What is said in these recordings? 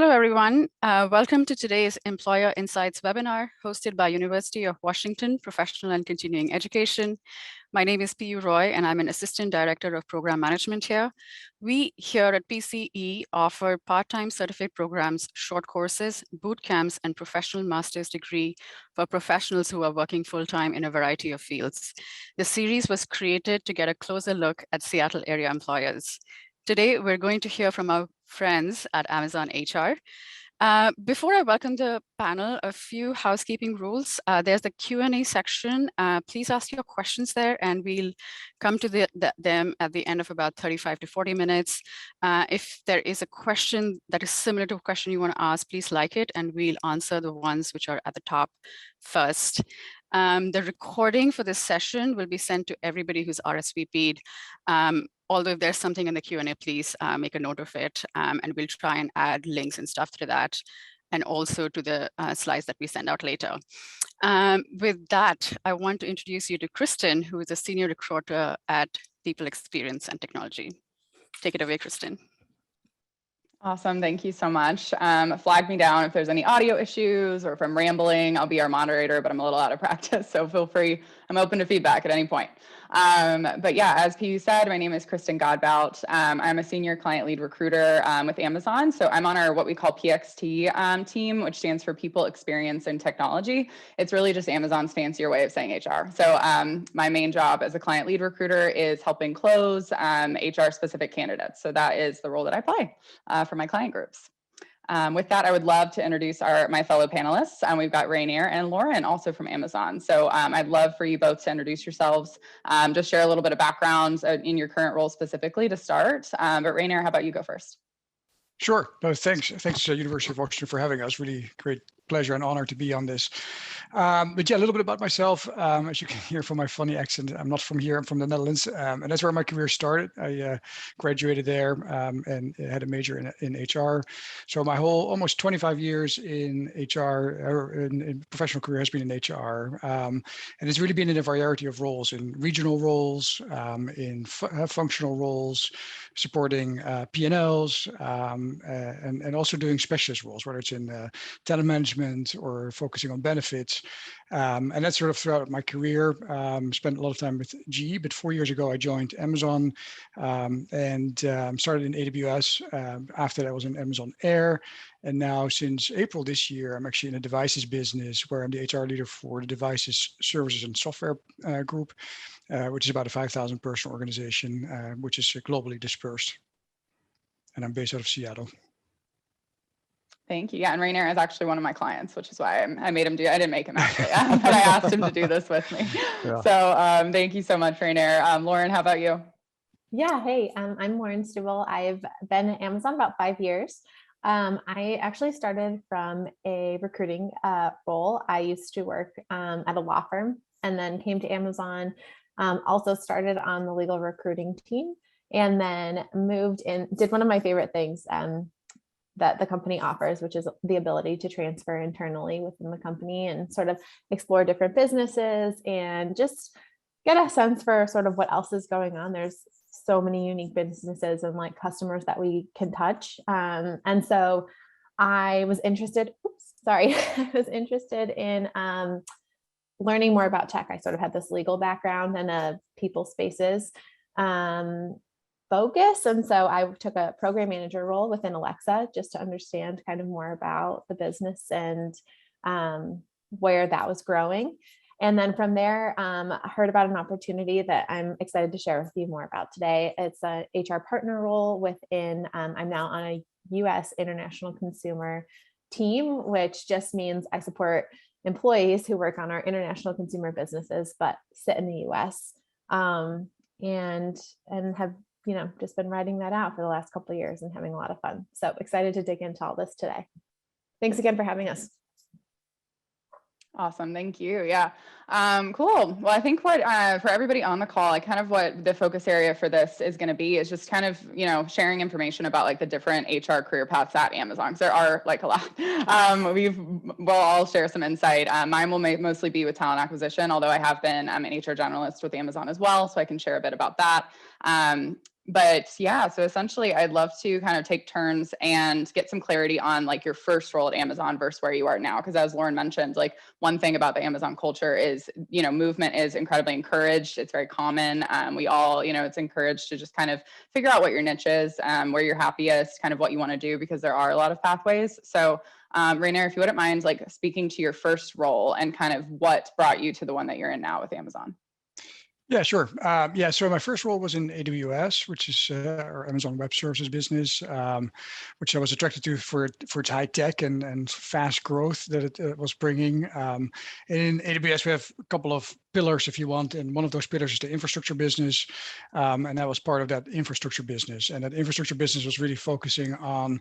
Hello, everyone. Welcome to today's Employer Insights webinar hosted by University of Washington Professional and Continuing Education. My name is Piyu Roy, and I'm an Assistant Director of Program Management here. We here at PCE offer part-time certificate programs, short courses, boot camps, and professional master's degree for professionals who are working full-time in a variety of fields. The series was created to get a closer look at Seattle area employers. Today, we're going to hear from our friends at Amazon HR. Before I welcome the panel, a few housekeeping rules. There's the Q&A section. Please ask your questions there, and we'll come to them at the end of about 35 to 40 minutes. If there is a question that is similar to a question you want to ask, please like it, and we'll answer the ones which are at the top first. The recording for this session will be sent to everybody who's RSVP'd. Although if there's something in the Q&A, please make a note of it, and we'll try and add links and stuff to that, and also to the slides that we send out later. With that, I want to introduce you to Kristen, who is a senior recruiter at People Experience and Technology. Take it away, Kristen. Awesome, thank you so much. Flag me down if there's any audio issues or if I'm rambling. I'll be our moderator, but I'm a little out of practice, so feel free. I'm open to feedback at any point. But yeah, as Piyu said, my name is Kristen Godbout. I'm a senior client lead recruiter with Amazon. So I'm on our what we call PXT team, which stands for People Experience and Technology. It's really just Amazon's fancier way of saying HR. So my main job as a client lead recruiter is helping close HR specific candidates. So that is the role that I play for my client groups. With that, I would love to introduce my fellow panelists. We've got Rainier and Lauren, also from Amazon. So I'd love for you both to introduce yourselves, just share a little bit of background in your current role specifically to start. But Rainier, how about you go first? Sure. No, thanks, University of Washington, for having us. Really great pleasure and honor to be on this. But yeah, a little bit about myself. As you can hear from my funny accent, I'm not from here, I'm from the Netherlands. And that's where my career started. I graduated there and had a major in HR. So my whole almost 25 years in HR, or in professional career has been in HR. And it's really been in a variety of roles, in regional roles, in functional roles, supporting P&Ls, and also doing specialist roles, whether it's in talent management or focusing on benefits. And that's sort of throughout my career. Spent a lot of time with GE, but 4 years ago I joined Amazon and started in AWS. After that I was in Amazon Air. And now since April this year, I'm actually in a devices business where I'm the HR leader for the devices, services and software group, which is about a 5,000 person organization, which is globally dispersed. And I'm based out of Seattle. Thank you. Yeah, and Rainier is actually one of my clients, which is why I made him do. I didn't make him actually, but I asked him to do this with me. Yeah. So thank you so much, Rainier. Lauren, how about you? Yeah. Hey, I'm Lauren Stubble. I've been at Amazon about 5 years. I actually started from a recruiting role. I used to work at a law firm and then came to Amazon. Also started on the legal recruiting team and then moved in, did one of my favorite things that the company offers, which is the ability to transfer internally within the company and sort of explore different businesses and just get a sense for sort of what else is going on. There's so many unique businesses and like customers that we can touch. And so I was interested, I was interested in learning more about tech. I sort of had this legal background and a people spaces focus. And so I took a program manager role within Alexa just to understand kind of more about the business and where that was growing. And then from there, I heard about an opportunity that I'm excited to share with you more about today. It's a HR partner role within, I'm now on a US international consumer team, which just means I support employees who work on our international consumer businesses, but sit in the US and have just been writing that out for the last couple of years and having a lot of fun. So excited to dig into all this today. Thanks again for having us. Awesome, thank you. Yeah, cool. Well, I think what for everybody on the call, what the focus area for this is going to be is just kind of sharing information about like the different HR career paths at Amazon. Because there are like a lot. We'll all share some insight. Mine will mostly be with talent acquisition, although I have been an HR generalist with Amazon as well, so I can share a bit about that. But yeah, so essentially I'd love to kind of take turns and get some clarity on like your first role at Amazon versus where you are now. Because as Lauren mentioned, like one thing about the Amazon culture is, you know, movement is incredibly encouraged. It's very common. We all, you know, it's encouraged to just kind of figure out what your niche is, where you're happiest, kind of what you want to do, because there are a lot of pathways. So Rainier, if you wouldn't mind like speaking to your first role and kind of what brought you to the one that you're in now with Amazon. Yeah, sure. Yeah, so my first role was in AWS, which is our Amazon Web Services business, which I was attracted to for its high tech and fast growth that it was bringing. In AWS, we have a couple of pillars, if you want, and one of those pillars is the infrastructure business, and that was part of that infrastructure business. And that infrastructure business was really focusing on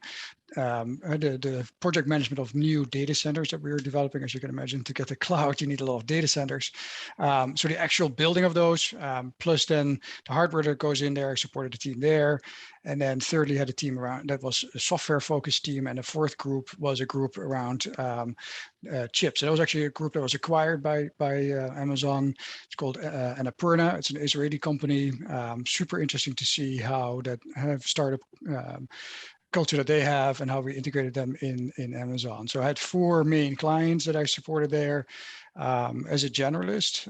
the project management of new data centers that we were developing. As you can imagine, to get the cloud, you need a lot of data centers. So the actual building of those, plus then the hardware that goes in there, I supported the team there. And then thirdly, had a team around that was a software focused team. And the fourth group was a group around chips. And that was actually a group that was acquired by Amazon. It's called Annapurna. It's an Israeli company. Super interesting to see how that have startup culture that they have and how we integrated them in Amazon. So I had 4 main clients that I supported there as a generalist.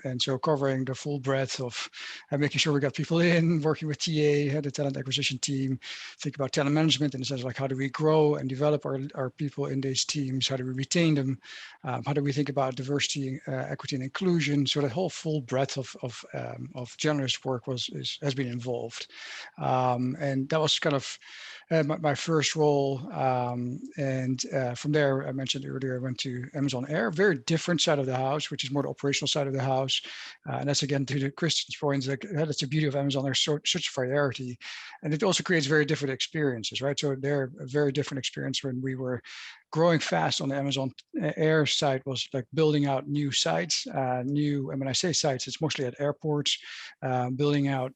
And so covering the full breadth of making sure we got people in, working with TA, had a talent acquisition team, think about talent management in the sense of like, how do we grow and develop our people in these teams? How do we retain them? How do we think about diversity, equity, and inclusion? So that whole full breadth of generalist work has been involved. And that was kind of my first role. And from there, I mentioned earlier, I went to Amazon Air, very different side of the house, which is more the operational side of the house. And that's again to the Christian's points, like that's the beauty of Amazon. There's such variety, and it also creates very different experiences, right? So they're a very different experience when we were growing fast on the Amazon Air side was like building out new sites, and when I say sites, it's mostly at airports, building out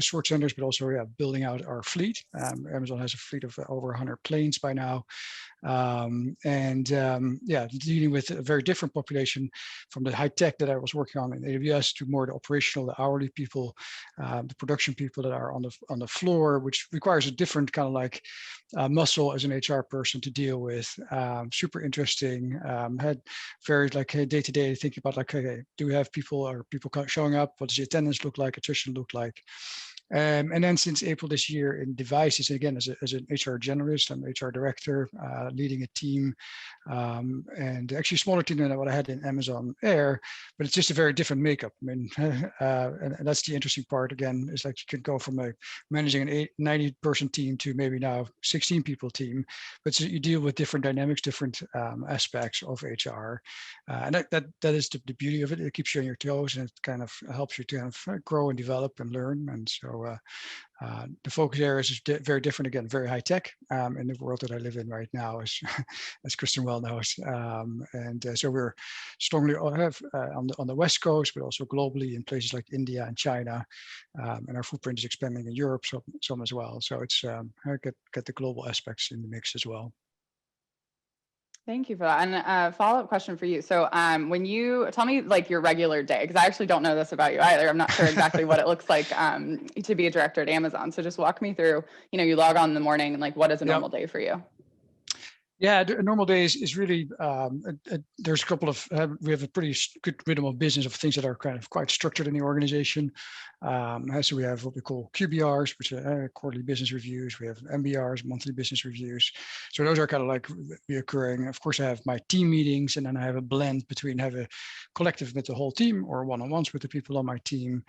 sort centers, but also building out our fleet. Amazon has a fleet of over 100 planes by now. Dealing with a very different population from the high tech that I was working on in AWS to more the operational, the hourly people, the production people that are on the floor, which requires a different kind of like muscle as an HR person to deal with. Super interesting. Had very like day to day thinking about like, okay, do we have people? Are people showing up? What does the attendance look like? Attrition look like? And then since April this year in devices, again, as an HR generalist, I'm HR director, leading a team, and actually smaller team than what I had in Amazon Air, but it's just a very different makeup. I mean, and that's the interesting part again, is like you can go from managing an 90-person team to maybe now 16 people team, but so you deal with different dynamics, different aspects of HR. And that is the beauty of it. It keeps you on your toes and it kind of helps you to kind of grow and develop and learn. And so the focus areas is very different, again, very high tech in the world that I live in right now, as Kristen well knows. So we're strongly on the West Coast, but also globally in places like India and China. And our footprint is expanding in Europe, some as well. So it's get the global aspects in the mix as well. Thank you for that. And a follow-up question for you. So when you tell me like your regular day, because I actually don't know this about you either. I'm not sure exactly what it looks like to be a director at Amazon. So just walk me through, you log on in the morning and like, what is a normal day for you? Yeah, a normal day is really, there's a couple of, we have a pretty good rhythm of business of things that are kind of quite structured in the organization. So we have what we call QBRs, which are quarterly business reviews. We have MBRs, monthly business reviews. So those are kind of like reoccurring. Of course, I have my team meetings, and then I have a blend between have a collective with the whole team or one-on-ones with the people on my team.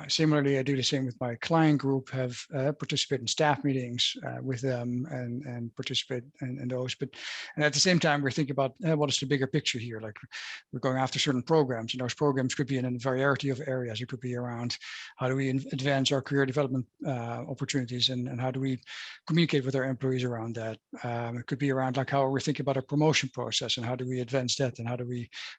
Similarly, I do the same with my client group, have participate in staff meetings with them and participate in those. And at the same time, we're thinking about what is the bigger picture here? Like we're going after certain programs, and those programs could be in a variety of areas. It could be around how do we advance our career development opportunities, and how do we communicate with our employees around that? It could be around like how we're thinking about a promotion process and how do we advance that, and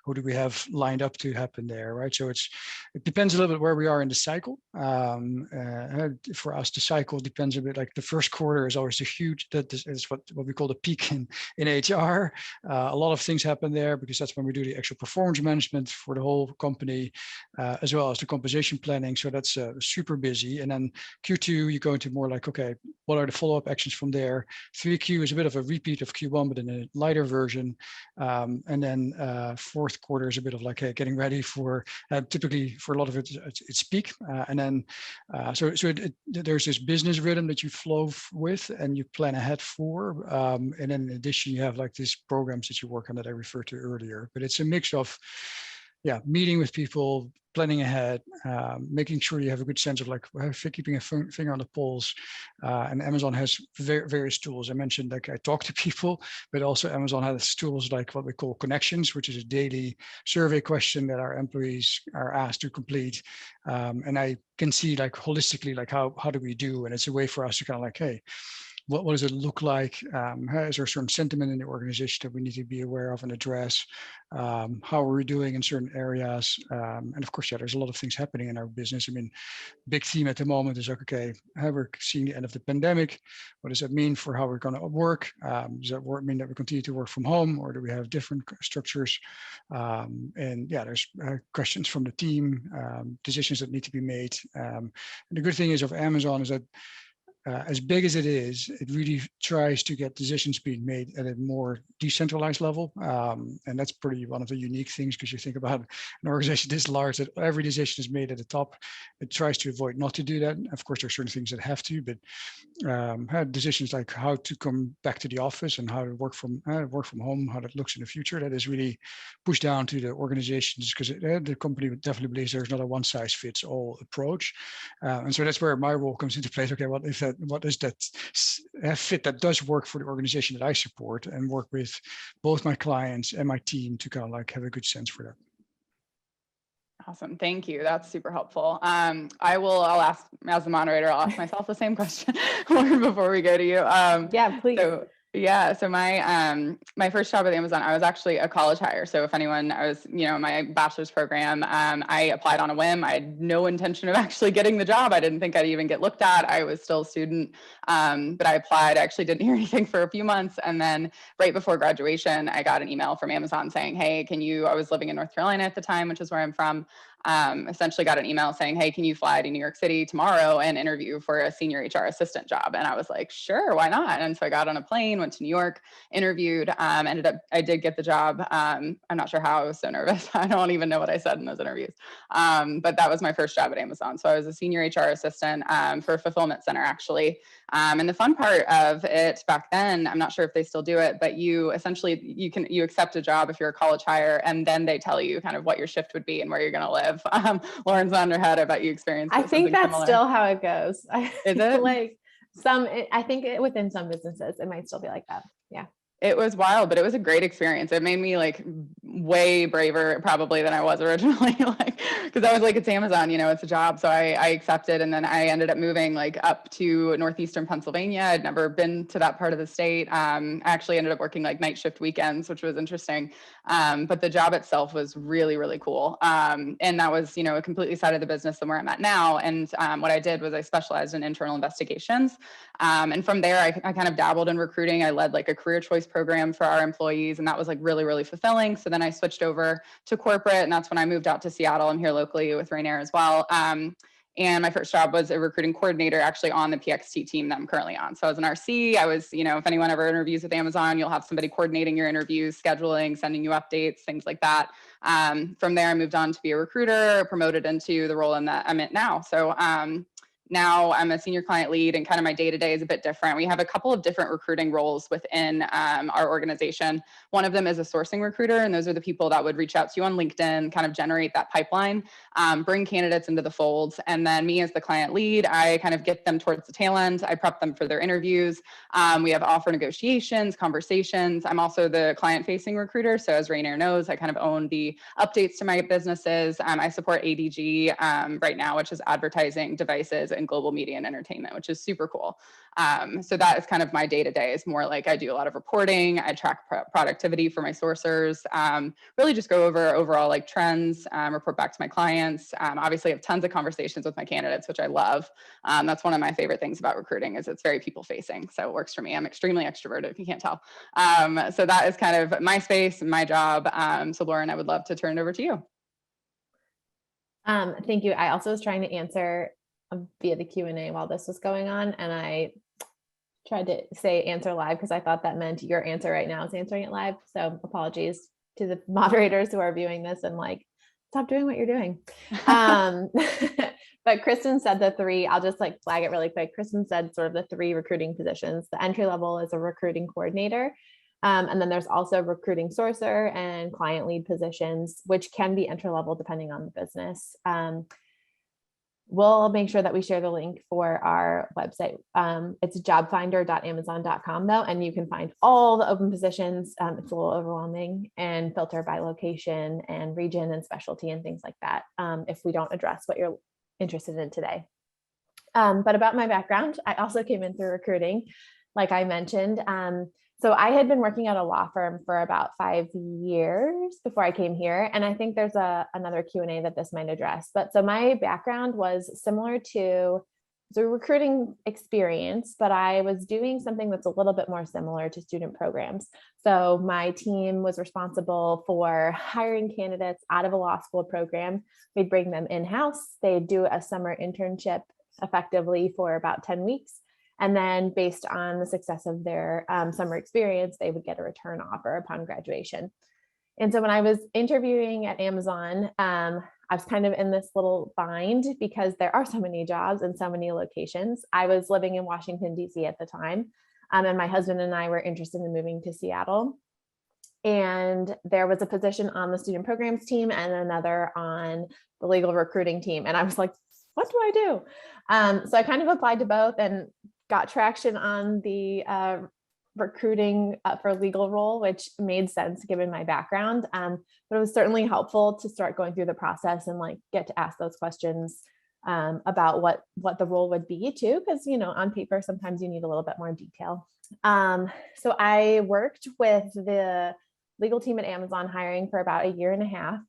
who do we have lined up to happen there, right? So it depends a little bit where we are in the cycle. For us, the cycle depends a bit. Like the first quarter is always a huge. That is what we call the peak in HR. A lot of things happen there because that's when we do the actual performance management for the whole company, as well as the compensation planning. So that's super busy. And then Q2, you go into more like, okay, what are the follow-up actions from there? 3Q is a bit of a repeat of Q1, but in a lighter version. And then fourth quarter is a bit of like getting ready for, typically for a lot of it, it's peak. And then, there's this business rhythm that you flow with and you plan ahead for. And then in addition, you have like these programs that you work on that I referred to earlier, but it's a mix of, meeting with people, planning ahead, making sure you have a good sense of like keeping a finger on the pulse. And Amazon has various tools. I mentioned like I talk to people, but also Amazon has tools like what we call connections, which is a daily survey question that our employees are asked to complete. And I can see like holistically, like how do we do? And it's a way for us to kind of like, hey, what does it look like? Is there a certain sentiment in the organization that we need to be aware of and address? How are we doing in certain areas? And of course, there's a lot of things happening in our business. I mean, big theme at the moment is like, okay, we're seeing the end of the pandemic. What does that mean for how we're going to work? Does that mean that we continue to work from home, or do we have different structures? And there's questions from the team, decisions that need to be made. And the good thing is of Amazon is that as big as it is, it really tries to get decisions being made at a more decentralized level. And that's pretty one of the unique things, because you think about an organization this large that every decision is made at the top. It tries to avoid not to do that. Of course, there are certain things that have to, but decisions like how to come back to the office and how to work from home, how that looks in the future, that is really pushed down to the organizations, because the company definitely believes there's not a one size fits all approach. And so that's where my role comes into place. Okay, what is that fit that does work for the organization that I support, and work with both my clients and my team to kind of like have a good sense for that. Awesome. Thank you. That's super helpful. I'll ask, as the moderator, I'll ask myself the same question before we go to you. Yeah, please. So my first job at Amazon, I was actually a college hire. So if anyone, I was, my bachelor's program, I applied on a whim. I had no intention of actually getting the job. I didn't think I'd even get looked at. I was still a student, but I applied. I actually didn't hear anything for a few months. And then right before graduation, I got an email from Amazon saying, hey, I was living in North Carolina at the time, which is where I'm from. Essentially got an email saying, hey, can you fly to New York City tomorrow and interview for a senior HR assistant job? And I was like, sure, why not? And so I got on a plane, went to New York, interviewed, I did get the job. I'm not sure how. I was so nervous. I don't even know what I said in those interviews. But that was my first job at Amazon. So I was a senior HR assistant for a fulfillment center, actually. And the fun part of it back then, I'm not sure if they still do it, but you accept a job if you're a college hire, and then they tell you kind of what your shift would be and where you're going to live. Lauren's on her head. I bet you experienced. I think that's similar. still how it goes. Is it? Like I think within some businesses, it might still be like that. Yeah. It was wild, but it was a great experience. It made me like way braver probably than I was originally, because I was like, it's Amazon, it's a job. So I accepted. And then I ended up moving like up to northeastern Pennsylvania. I'd never been to that part of the state. I actually ended up working like night shift weekends, which was interesting. But the job itself was really, really cool. And that was, a completely side of the business than where I'm at now. And what I did was I specialized in internal investigations. And from there, I kind of dabbled in recruiting. I led like a career choice program for our employees, and that was like really, really fulfilling. So then I switched over to corporate, and that's when I moved out to Seattle. I'm here locally with Rainier as well. And my first job was a recruiting coordinator, actually on the PXT team that I'm currently on. So I was an RC. I was, if anyone ever interviews with Amazon, you'll have somebody coordinating your interviews, scheduling, sending you updates, things like that. From there, I moved on to be a recruiter, promoted into the role that I'm in now. So now I'm a senior client lead, and kind of my day-to-day is a bit different. We have a couple of different recruiting roles within our organization. One of them is a sourcing recruiter, and those are the people that would reach out to you on LinkedIn, kind of generate that pipeline, bring candidates into the fold. And then me as the client lead, I kind of get them towards the tail end. I prep them for their interviews. We have offer negotiations, conversations. I'm also the client-facing recruiter. So as Rainier knows, I kind of own the updates to my businesses. I support ADG right now, which is advertising, devices, and global media and entertainment, which is super cool. So that is kind of my day-to-day. Is more like I do a lot of reporting. I track productivity for my sourcers, really just go over overall like trends, report back to my clients. Obviously I have tons of conversations with my candidates, which I love. That's one of my favorite things about recruiting, is it's very people facing. So it works for me. I'm extremely extroverted, if you can't tell. So that is kind of my space and my job. So Lauren, I would love to turn it over to you. Thank you. I also was trying to answer via the Q&A while this was going on, and I tried to say answer live because I thought that meant your answer right now is answering it live. So apologies to the moderators who are viewing this and like, stop doing what you're doing. But Kristen said the three, I'll just like flag it really quick. Kristen said sort of the three recruiting positions. The entry level is a recruiting coordinator. And then there's also recruiting sourcer and client lead positions, which can be entry level depending on the business. We'll make sure that we share the link for our website. It's jobfinder.amazon.com though, and you can find all the open positions. It's a little overwhelming, and filter by location and region and specialty and things like that if we don't address what you're interested in today. But about my background, I also came in through recruiting, like I mentioned. So I had been working at a law firm for about 5 years before I came here. And I think there's another Q&A that this might address. But so my background was similar to the recruiting experience, but I was doing something that's a little bit more similar to student programs. So my team was responsible for hiring candidates out of a law school program. We'd bring them in-house. They'd do a summer internship effectively for about 10 weeks. And then based on the success of their summer experience, they would get a return offer upon graduation. And so when I was interviewing at Amazon, I was kind of in this little bind because there are so many jobs in so many locations. I was living in Washington, D.C. at the time, and my husband and I were interested in moving to Seattle. And there was a position on the student programs team and another on the legal recruiting team. And I was like, what do I do? So I kind of applied to both and got traction on the recruiting for legal role, which made sense given my background. But it was certainly helpful to start going through the process and like get to ask those questions about what the role would be too, because on paper sometimes you need a little bit more detail. So I worked with the legal team at Amazon hiring for about 1.5 years.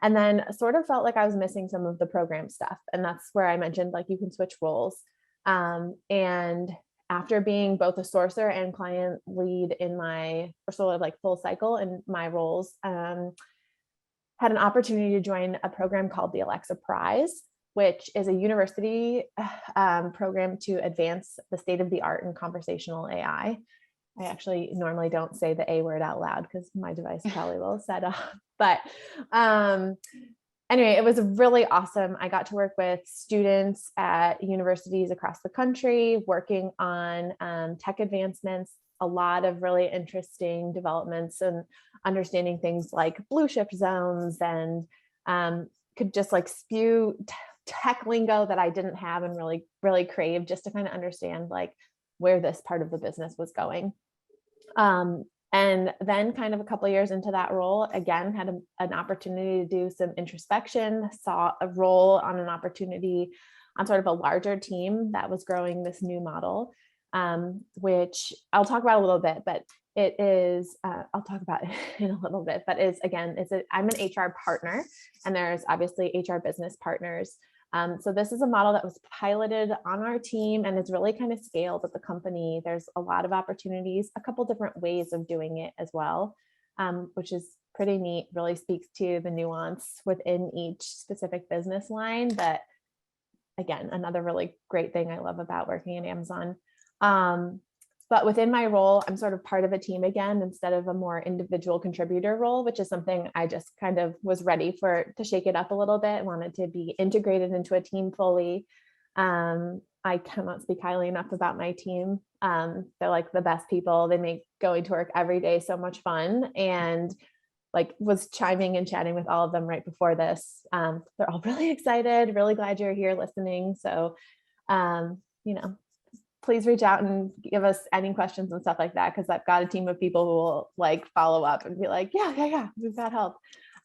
And then sort of felt like I was missing some of the program stuff. And that's where I mentioned like you can switch roles. And after being both a sourcer and client lead in my sort of like full cycle in my roles, had an opportunity to join a program called the Alexa Prize, which is a university program to advance the state of the art in conversational AI. I actually normally don't say the A word out loud because my device probably will set off. But anyway, it was really awesome. I got to work with students at universities across the country, working on tech advancements, a lot of really interesting developments and understanding things like blue shift zones, and could just like spew tech lingo that I didn't have and really, really craved just to kind of understand like where this part of the business was going. And then kind of a couple of years into that role, again, had an opportunity to do some introspection, saw a role on an opportunity on sort of a larger team that was growing this new model, which I'll talk about a little bit, but it is, I'll talk about it in a little bit, but I'm an HR partner, and there's obviously HR business partners. So this is a model that was piloted on our team and it's really kind of scaled at the company. There's a lot of opportunities, a couple different ways of doing it as well, which is pretty neat, really speaks to the nuance within each specific business line. But again, another really great thing I love about working at Amazon. But within my role, I'm sort of part of a team again, instead of a more individual contributor role, which is something I just kind of was ready to shake it up a little bit, wanted to be integrated into a team fully. I cannot speak highly enough about my team. They're like the best people. They make going to work every day so much fun, and like was chiming and chatting with all of them right before this. They're all really excited, really glad you're here listening. So, please reach out and give us any questions and stuff like that, because I've got a team of people who will like follow up and be like, yeah, we've got help.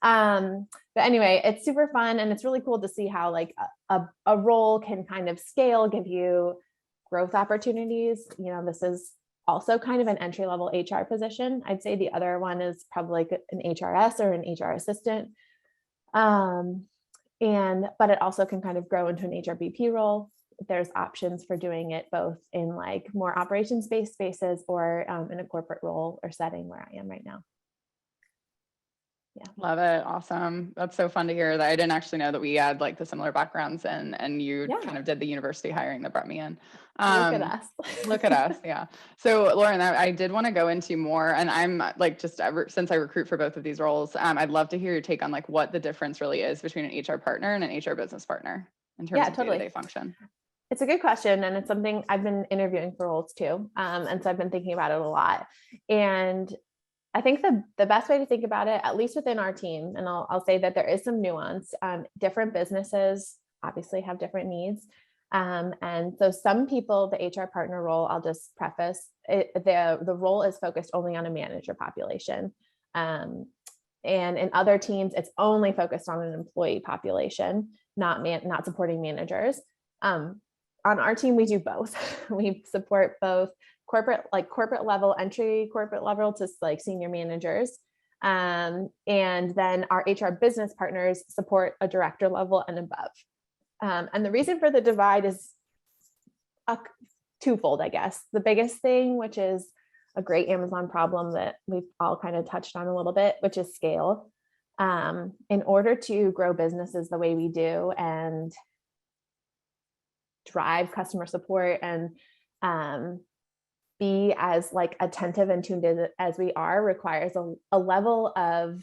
But anyway, it's super fun, and it's really cool to see how like a role can kind of scale, give you growth opportunities. This is also kind of an entry-level HR position. I'd say the other one is probably like an HRS or an HR assistant. But it also can kind of grow into an HRBP role. There's options for doing it both in like more operations-based spaces or in a corporate role or setting where I am right now. Love it. Awesome. That's so fun to hear that. I didn't actually know that we had like the similar backgrounds and you Yeah. kind of did the university hiring that brought me in. Look at us. Look at us. Yeah. So Lauren, I did want to go into more, and I'm like, just since I recruit for both of these roles, I'd love to hear your take on like what the difference really is between an HR partner and an HR business partner in terms of totally. day-to-day function. It's a good question. And it's something I've been interviewing for roles too. And so I've been thinking about it a lot. And I think the best way to think about it, at least within our team, and I'll say that there is some nuance. Different businesses obviously have different needs. And so some people, the HR partner role, I'll just preface, the role is focused only on a manager population. And in other teams, it's only focused on an employee population, not supporting managers. On our team, we do both. We support both corporate level, entry corporate level to like senior managers. And then our HR business partners support a director level and above. And the reason for the divide is twofold, I guess. The biggest thing, which is a great Amazon problem that we've all kind of touched on a little bit, which is scale. In order to grow businesses the way we do and drive customer support and be as like attentive and tuned in as we are requires a level of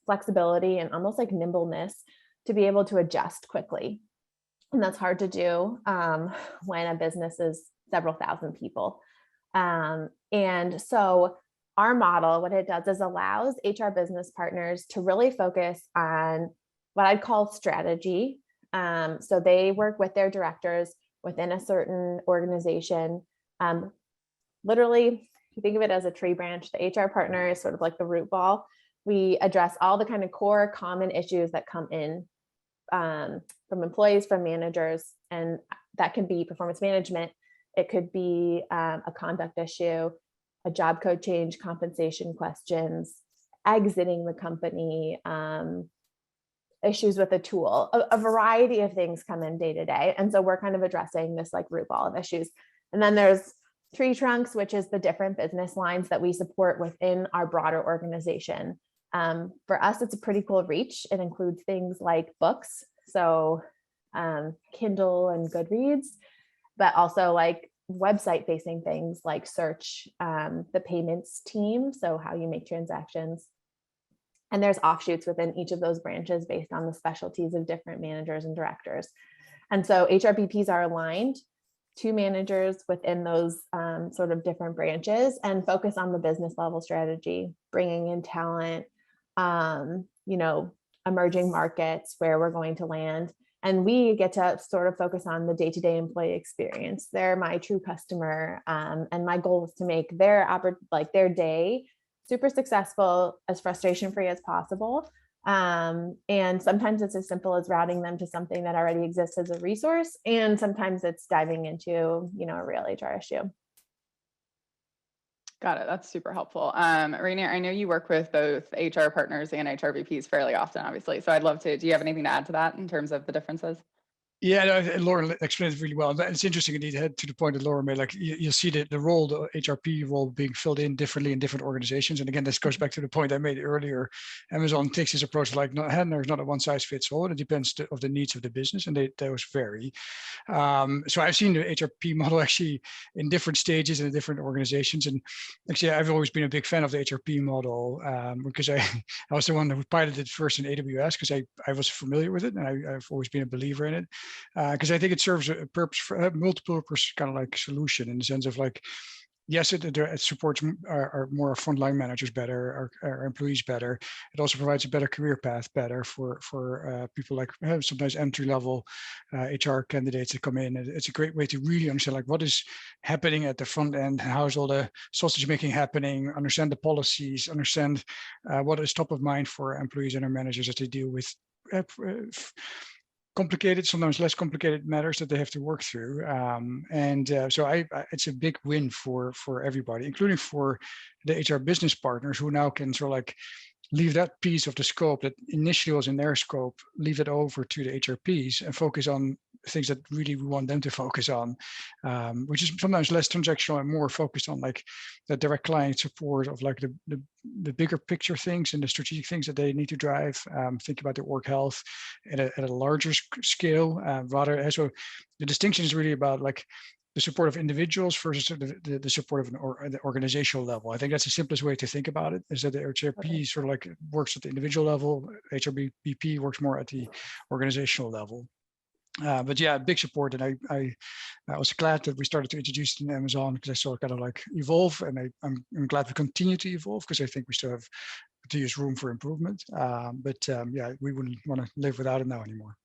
flexibility and almost like nimbleness to be able to adjust quickly. And that's hard to do when a business is several thousand people. And so our model, what it does is allows HR business partners to really focus on what I'd call strategy. So they work with their directors within a certain organization. Literally, if you think of it as a tree branch, the HR partner is sort of like the root ball. We address all the kind of core common issues that come in from employees, from managers, and that can be performance management. It could be a conduct issue, a job code change, compensation questions, exiting the company, issues with a tool, a variety of things come in day to day. And so we're kind of addressing this like root ball of issues. And then there's tree trunks, which is the different business lines that we support within our broader organization. For us, it's a pretty cool reach. It includes things like books, so Kindle and Goodreads, but also like website facing things like search, the payments team, so how you make transactions. And there's offshoots within each of those branches based on the specialties of different managers and directors. And so HRBPs are aligned to managers within those sort of different branches and focus on the business level strategy, bringing in talent, emerging markets where we're going to land. And we get to sort of focus on the day-to-day employee experience. They're my true customer. And my goal is to make their day super successful, as frustration-free as possible. And sometimes it's as simple as routing them to something that already exists as a resource. And sometimes it's diving into, a real HR issue. Got it. That's super helpful. Rainier, I know you work with both HR partners and HRBPs fairly often, obviously. So I'd love to, do you have anything to add to that in terms of the differences? Yeah, no, Lauren explained it really well. It's interesting indeed, to the point that Lauren made, like you see the role, the HRP role being filled in differently in different organizations. And again, this goes back to the point I made earlier. Amazon takes this approach like, there's not a one size fits all. It depends of the needs of the business, and those vary. So I've seen the HRP model actually in different stages and in different organizations. And actually, I've always been a big fan of the HRP model because I was the one who piloted it first in AWS because I was familiar with it, and I've always been a believer in it. Because I think it serves a purpose for multiple purpose kind of like solution in the sense of like, yes, it supports our more frontline managers better, our employees better. It also provides a better career path better for people like sometimes entry level HR candidates that come in. It's a great way to really understand like what is happening at the front end, how is all the sausage making happening, understand the policies, understand what is top of mind for employees and our managers as they deal with complicated, sometimes less complicated matters that they have to work through. So it's a big win for everybody, including for the HR business partners who now can sort of like leave that piece of the scope that initially was in their scope, leave it over to the HRPs and focus on things that really we want them to focus on, which is sometimes less transactional and more focused on like the direct client support of like the bigger picture things and the strategic things that they need to drive. Think about their org health at a larger scale, rather. So the distinction is really about like the support of individuals versus the support of the organizational level. I think that's the simplest way to think about it, is that the HRP sort of like works at the individual level, HRBP works more at the organizational level. But yeah, big support, and I was glad that we started to introduce it in Amazon, because I saw it kind of like evolve, and I'm glad we continue to evolve, because I think we still have continuous room for improvement. Yeah, we wouldn't want to live without it now anymore.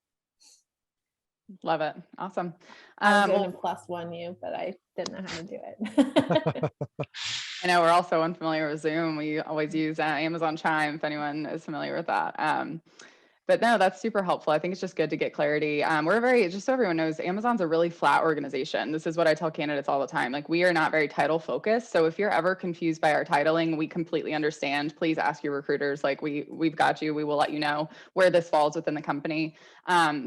Love it. Awesome. I was going to +1 you, but I didn't know how to do it. I know we're also unfamiliar with Zoom. We always use Amazon Chime, if anyone is familiar with that. But no, that's super helpful. I think it's just good to get clarity. Just so everyone knows, Amazon's a really flat organization. This is what I tell candidates all the time. Like, we are not very title focused. So if you're ever confused by our titling, we completely understand. Please ask your recruiters. Like, we've got you. We will let you know where this falls within the company.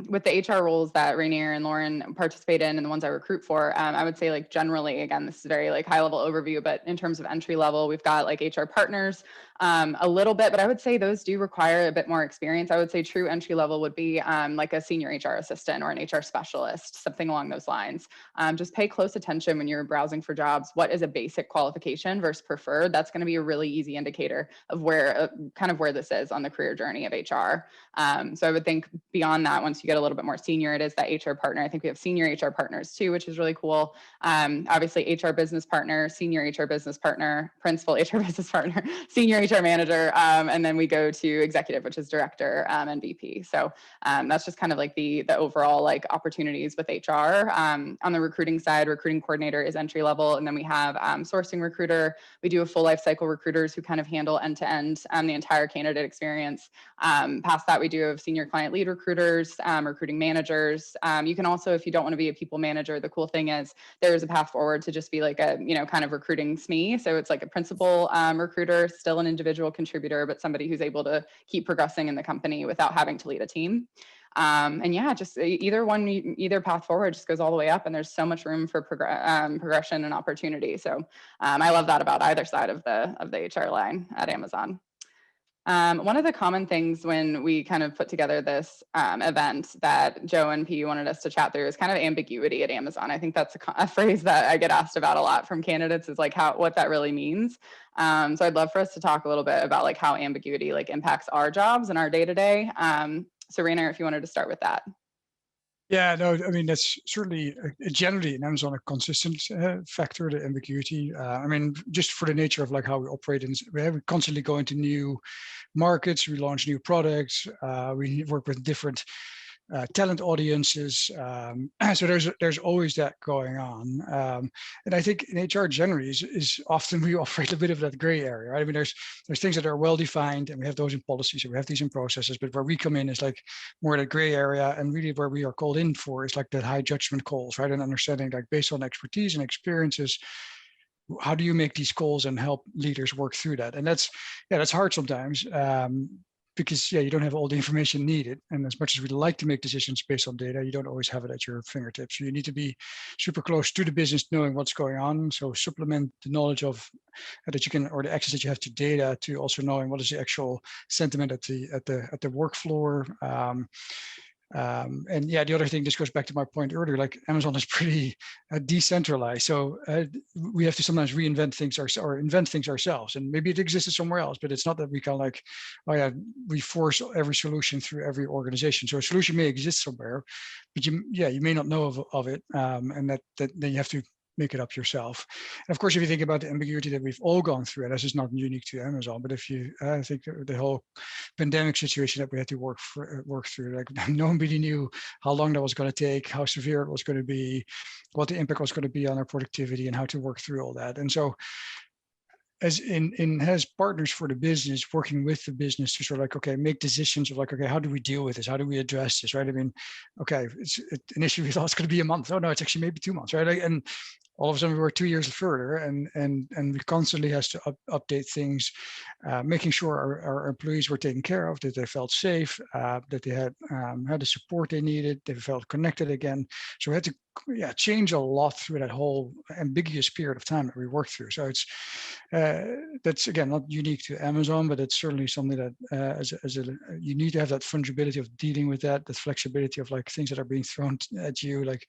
With the HR roles that Rainier and Lauren participate in and the ones I recruit for, I would say, like, generally, again, this is very like high level overview, but in terms of entry level, we've got like HR partners, a little bit, but I would say those do require a bit more experience. I would say true entry level would be like a senior HR assistant or an HR specialist, something along those lines. Just pay close attention when you're browsing for jobs. What is a basic qualification versus preferred? That's going to be a really easy indicator of where kind of where this is on the career journey of HR. So I would think beyond that, once you get a little bit more senior, it is that HR partner. I think we have senior HR partners too, which is really cool. Obviously HR business partner, senior HR business partner, principal HR business partner, senior HR manager, and then we go to executive, which is director and VP. So that's just kind of like the overall like opportunities with HR. On the recruiting side, recruiting coordinator is entry level, and then we have sourcing recruiter. We do a full life cycle recruiters who kind of handle end to end the entire candidate experience. Past that, we do have senior client lead recruiters, recruiting managers. You can also, if you don't want to be a people manager, the cool thing is there is a path forward to just be like a, kind of recruiting SME. So it's like a principal recruiter, still an individual contributor, but somebody who's able to keep progressing in the company without having to lead a team. And yeah, just either path forward just goes all the way up, and there's so much room for progression and opportunity. So I love that about either side of the HR line at Amazon. One of the common things when we kind of put together this event that Joe and P wanted us to chat through is kind of ambiguity at Amazon. I think that's a phrase that I get asked about a lot from candidates, is like what that really means. So I'd love for us to talk a little bit about like how ambiguity like impacts our jobs and our day-to-day. So Rainier, if you wanted to start with that. Yeah, no, I mean, that's certainly generally in Amazon a consistent factor, the ambiguity. I mean, just for the nature of like how we operate, we constantly go into new markets, we launch new products, we work with different talent audiences. So there's always that going on. And I think in HR generally is often we operate a bit of that gray area, right? I mean, there's things that are well defined, and we have those in policies, and we have these in processes, but where we come in is like more that gray area, and really where we are called in for is like that high judgment calls, right? And understanding like based on expertise and experiences, how do you make these calls and help leaders work through that? And that's hard sometimes. Because you don't have all the information needed, and as much as we'd like to make decisions based on data, you don't always have it at your fingertips. So you need to be super close to the business, knowing what's going on. So supplement the knowledge of that you can, or the access that you have to data, to also knowing what is the actual sentiment at the work floor. And yeah, the other thing, this goes back to my point earlier, like Amazon is pretty decentralized. So we have to sometimes reinvent things or invent things ourselves. And maybe it existed somewhere else, but it's not that we can like, we force every solution through every organization. So a solution may exist somewhere, but you may not know of it. And that then you have to make it up yourself. And of course, if you think about the ambiguity that we've all gone through, and this is not unique to Amazon, but if you, I think the whole pandemic situation that we had to work through, like nobody knew how long that was going to take, how severe it was going to be, what the impact was going to be on our productivity, and how to work through all that. And so, as has partners for the business, working with the business to sort of like, okay, make decisions of like, okay, how do we deal with this? How do we address this, right? I mean, okay, initially we thought it's going to be a month. Oh no, it's actually maybe 2 months, right? And all of a sudden we were 2 years further, and we constantly has to update things, making sure our employees were taken care of, that they felt safe, that they had the support they needed, they felt connected again. So we had to change a lot through that whole ambiguous period of time that we worked through. So it's that's again not unique to Amazon, but it's certainly something that you need to have that fungibility of dealing with that flexibility of like things that are being thrown at you. Like,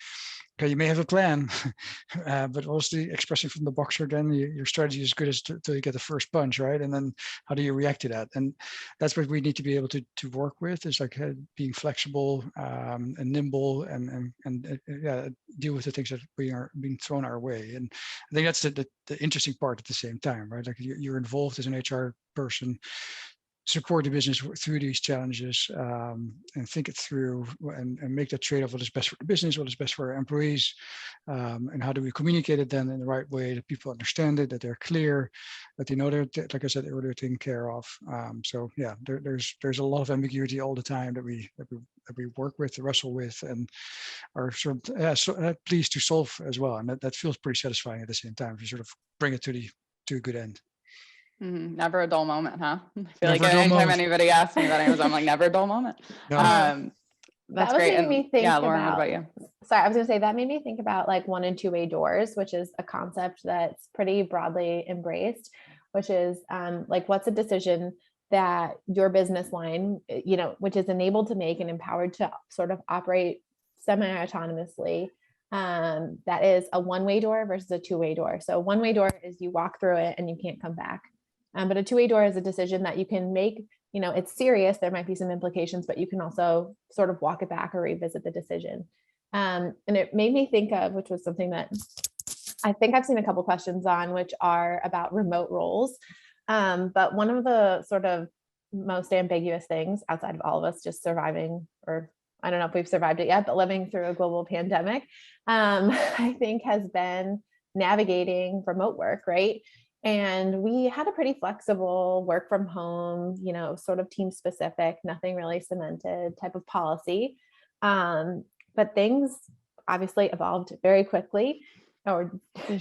okay, you may have a plan, but also expressing from the boxer again, your strategy is as good as till you get the first punch, right? And then how do you react to that? And that's what we need to be able to work with, is like being flexible and nimble and deal with the things that are being thrown our way. And I think that's the interesting part at the same time, right? Like you're involved as an HR person, support the business through these challenges, and think it through and make that trade-off: what is best for the business, what is best for our employees, and how do we communicate it then in the right way, that people understand it, that they're clear, that they know they're, like I said earlier, taken care of. So yeah, there's a lot of ambiguity all the time that we work with, wrestle with, and are sort of pleased to solve as well. And that feels pretty satisfying at the same time, if you sort of bring it to a good end. Never a dull moment, huh? I feel Never like a dull anytime moment. anybody asks me about Amazon, I'm like, never a dull moment. No. That's That was great. making me think yeah, Lauren, what about, about you? sorry, I was gonna say that made me think about like 1 and 2 way doors, which is a concept that's pretty broadly embraced, which is like, what's a decision that your business line, which is enabled to make and empowered to sort of operate semi-autonomously, that is a 1-way door versus a 2-way door. So a 1-way door is you walk through it and you can't come back. But a 2-way door is a decision that you can make. It's serious. There might be some implications, but you can also sort of walk it back or revisit the decision. And it made me think of, which was something that I think I've seen a couple questions on, which are about remote roles. But one of the sort of most ambiguous things outside of all of us just surviving, or I don't know if we've survived it yet, but living through a global pandemic, I think has been navigating remote work, right? And we had a pretty flexible work from home, sort of team specific, nothing really cemented type of policy. But things obviously evolved very quickly, or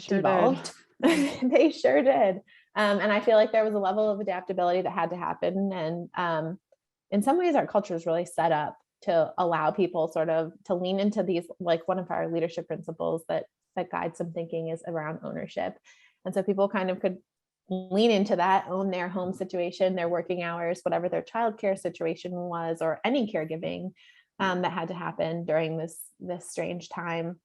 devolved. They sure did. And I feel like there was a level of adaptability that had to happen. And in some ways, our culture is really set up to allow people sort of to lean into these, like one of our leadership principles that guides some thinking is around ownership. And so people kind of could lean into that, own their home situation, their working hours, whatever their childcare situation was, or any caregiving that had to happen during this strange time.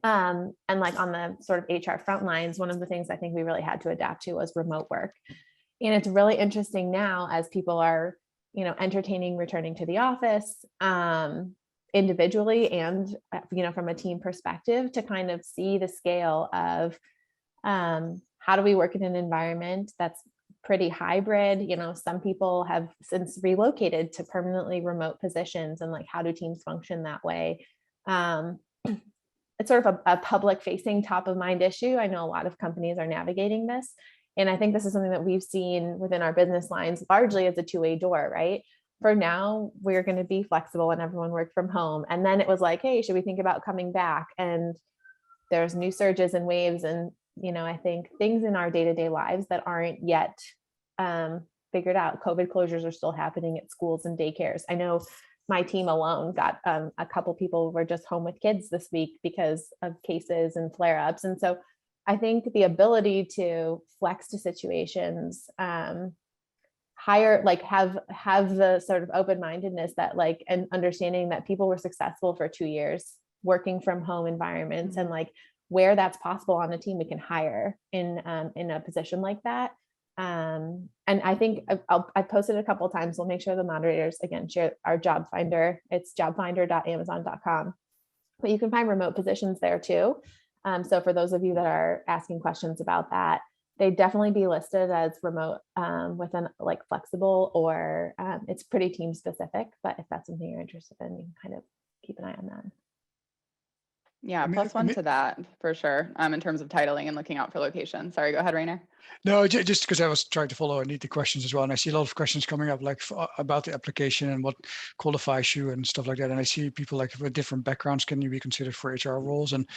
And like on the sort of HR front lines, one of the things I think we really had to adapt to was remote work. And it's really interesting now as people are, entertaining returning to the office individually and, from a team perspective, to kind of see the scale of how do we work in an environment that's pretty hybrid. Some people have since relocated to permanently remote positions, and like, how do teams function that way? It's sort of a public facing top of mind issue. I know a lot of companies are navigating this. And I think this is something that we've seen within our business lines largely as a 2-way door, right? For now, we're going to be flexible and everyone worked from home. And then it was like, hey, should we think about coming back? And there's new surges and waves. And, I think things in our day-to-day lives that aren't yet figured out. COVID closures are still happening at schools and daycares. I know my team alone got a couple people were just home with kids this week because of cases and flare-ups. And so I think the ability to flex to situations, hire, like have the sort of open-mindedness that like, and understanding that people were successful for 2 years working from home environments, and like where that's possible on a team, we can hire in a position like that. And I think I've posted a couple of times. We'll make sure the moderators again share our job finder. It's jobfinder.amazon.com, but you can find remote positions there too. So for those of you that are asking questions about that, they definitely be listed as remote with an like flexible, or it's pretty team specific. But if that's something you're interested in, you can kind of keep an eye on that. Yeah, I mean, plus one to that for sure. In terms of titling and looking out for location. Sorry, go ahead, Rainer. No, just because I was trying to follow and need the questions as well. And I see a lot of questions coming up like about the application and what qualifies you and stuff like that. And I see people like with different backgrounds, can you be considered for HR roles? And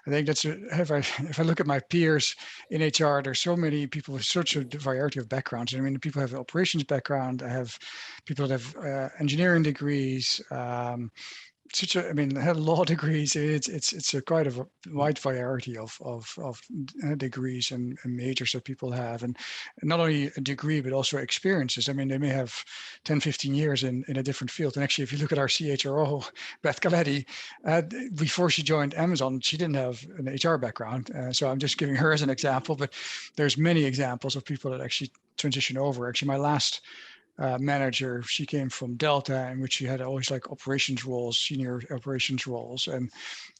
I think that's, if I look at my peers in HR, there's so many people with such a variety of backgrounds. I mean, people have operations background. I have people that have engineering degrees, I mean, had law degrees. It's a quite of a wide variety of degrees and majors that people have, and not only a degree but also experiences. I mean, they may have 10, 15 years in a different field. And actually, if you look at our CHRO, Beth Galetti, before she joined Amazon, she didn't have an HR background. So I'm just giving her as an example, but there's many examples of people that actually transition over. Actually, my last manager, she came from Delta, in which she had always like operations roles, senior operations roles, and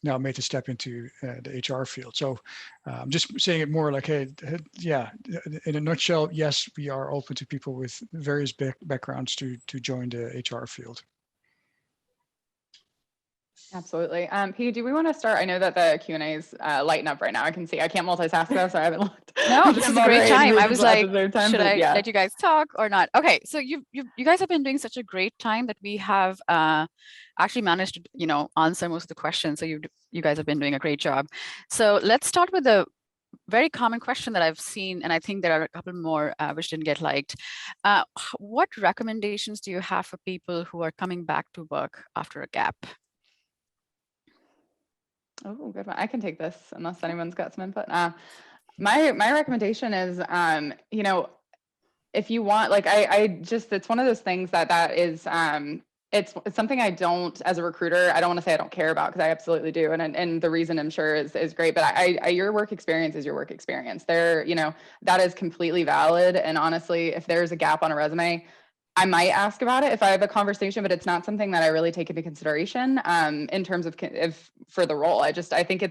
now made the step into the HR field. So I'm just saying it more like, hey, yeah, in a nutshell, yes, we are open to people with various backgrounds to join the HR field. Absolutely. P, do we want to start? I know that the Q&A is lighting up right now. I can see. I can't multitask though, so I haven't looked. No, this is a great time. I was like, should I yeah. let you guys talk or not? Okay, so you guys have been doing such a great time that we have actually managed to answer most of the questions. So you guys have been doing a great job. So let's start with the very common question that I've seen, and I think there are a couple more which didn't get liked. What recommendations do you have for people who are coming back to work after a gap? Oh, good one. I can take this unless anyone's got some input. My recommendation is, if you want, like, I just, it's one of those things that is, it's something I don't, as a recruiter, I don't want to say I don't care about, because I absolutely do. And the reason I'm sure is great, but your work experience is your work experience. That is completely valid. And honestly, if there's a gap on a resume, I might ask about it if I have a conversation, but it's not something that I really take into consideration in terms of if for the role. I think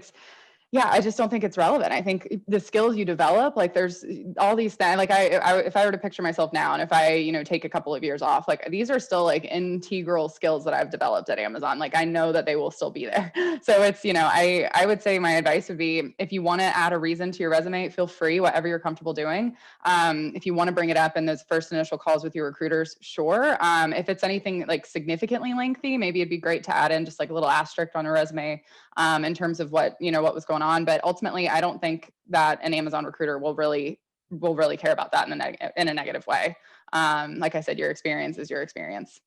I just don't think it's relevant. I think the skills you develop, like there's all these things, like if I were to picture myself now and if I, take a couple of years off, like these are still like integral skills that I've developed at Amazon. Like I know that they will still be there. So it's, I would say my advice would be, if you want to add a reason to your resume, feel free, whatever you're comfortable doing. If you want to bring it up in those first initial calls with your recruiters, sure. If it's anything like significantly lengthy, maybe it'd be great to add in just like a little asterisk on a resume in terms of what was going on. But ultimately, I don't think that an Amazon recruiter will really care about that in a negative way. Like I said, your experience is your experience,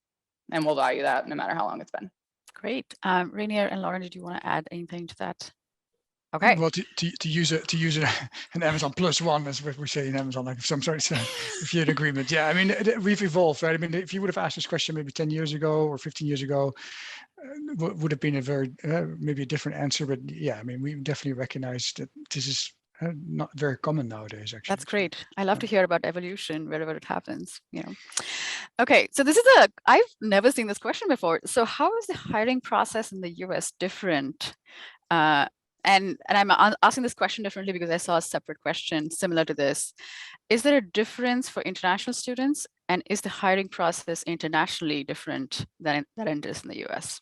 and we'll value that no matter how long it's been. Great. Rainier and Lauren, did you want to add anything to that? Okay. Well, to use an Amazon plus one, as we say in Amazon, like some sort of affiliate agreement. Yeah, I mean, we've evolved, right? I mean, if you would have asked this question maybe 10 years ago or 15 years ago, would have been a very maybe a different answer. But yeah, I mean, we definitely recognize that this is not very common nowadays, actually. That's great. I love to hear about evolution wherever it happens, Okay, so this is I've never seen this question before. So how is the hiring process in the US different? And I'm asking this question differently because I saw a separate question similar to this. Is there a difference for international students? And is the hiring process internationally different than it is in the US?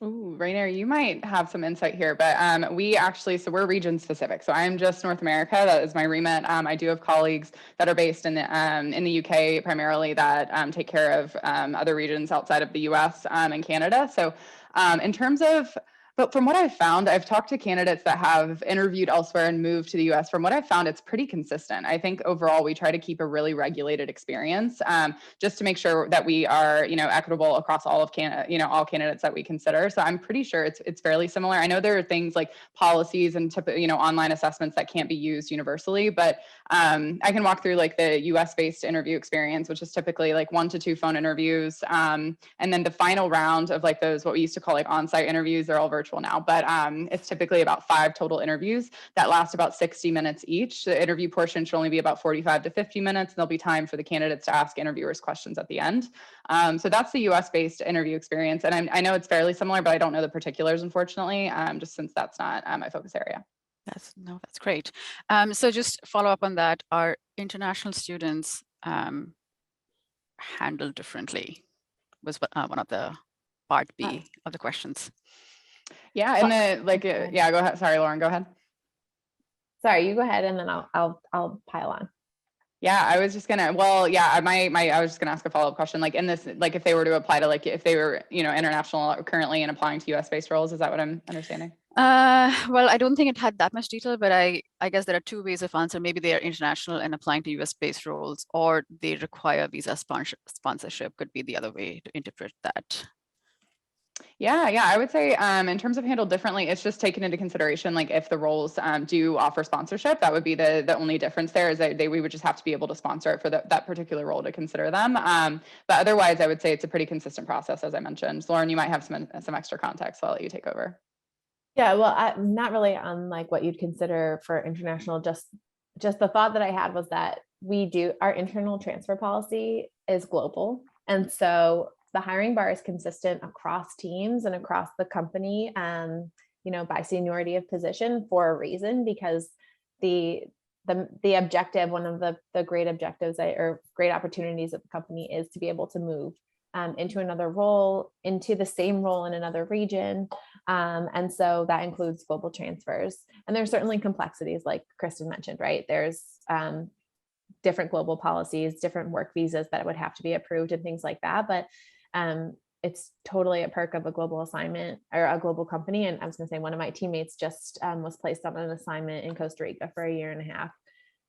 Ooh, Rainer, you might have some insight here, but we're region specific. So I'm just North America. That is my remit. I do have colleagues that are based in the UK primarily that take care of other regions outside of the US and Canada. So in terms of, but from what I've found, I've talked to candidates that have interviewed elsewhere and moved to the US. From what I've found, it's pretty consistent. I think overall, we try to keep a really regulated experience just to make sure that we are, equitable across all of Canada, all candidates that we consider. So I'm pretty sure it's fairly similar. I know there are things like policies and, online assessments that can't be used universally, but I can walk through like the US-based interview experience, which is typically like 1 to 2 phone interviews. And then the final round of like those, what we used to call like on-site interviews, they're all virtual now, but it's typically about 5 total interviews that last about 60 minutes each. The interview portion should only be about 45 to 50 minutes, and there'll be time for the candidates to ask interviewers questions at the end. So that's the US-based interview experience. And I know it's fairly similar, but I don't know the particulars, unfortunately, just since that's not my focus area. That's great. So just follow up on that. Are international students handled differently? Was one of the part B of the questions. Yeah, and the like, yeah, go ahead. Sorry, Lauren, go ahead. Sorry, you go ahead, and then I'll pile on. Yeah, I was just gonna, well, yeah, I was just gonna ask a follow-up question. Like in this, like if they were to apply to, like if they were, international currently and applying to US-based roles, is that what I'm understanding? Well, I don't think it had that much detail, but I guess there are two ways of answer. Maybe they are international and applying to US-based roles, or they require visa sponsorship could be the other way to interpret that. Yeah, I would say in terms of handled differently, it's just taken into consideration, like if the roles do offer sponsorship, that would be the only difference there is that we would just have to be able to sponsor it for that particular role to consider them. But otherwise, I would say it's a pretty consistent process, as I mentioned. Lauren, you might have some extra context, so I'll let you take over. Yeah, well, not really on like what you'd consider for international, just the thought that I had was that our internal transfer policy is global. And so the hiring bar is consistent across teams and across the company, by seniority of position for a reason, because the objective, one of the great objectives or great opportunities of the company is to be able to move into another role, into the same role in another region. And so that includes global transfers. And there's certainly complexities, like Kristen mentioned, right? There's different global policies, different work visas that would have to be approved and things like that. But it's totally a perk of a global assignment or a global company. And I was going to say, one of my teammates just was placed on an assignment in Costa Rica for 1.5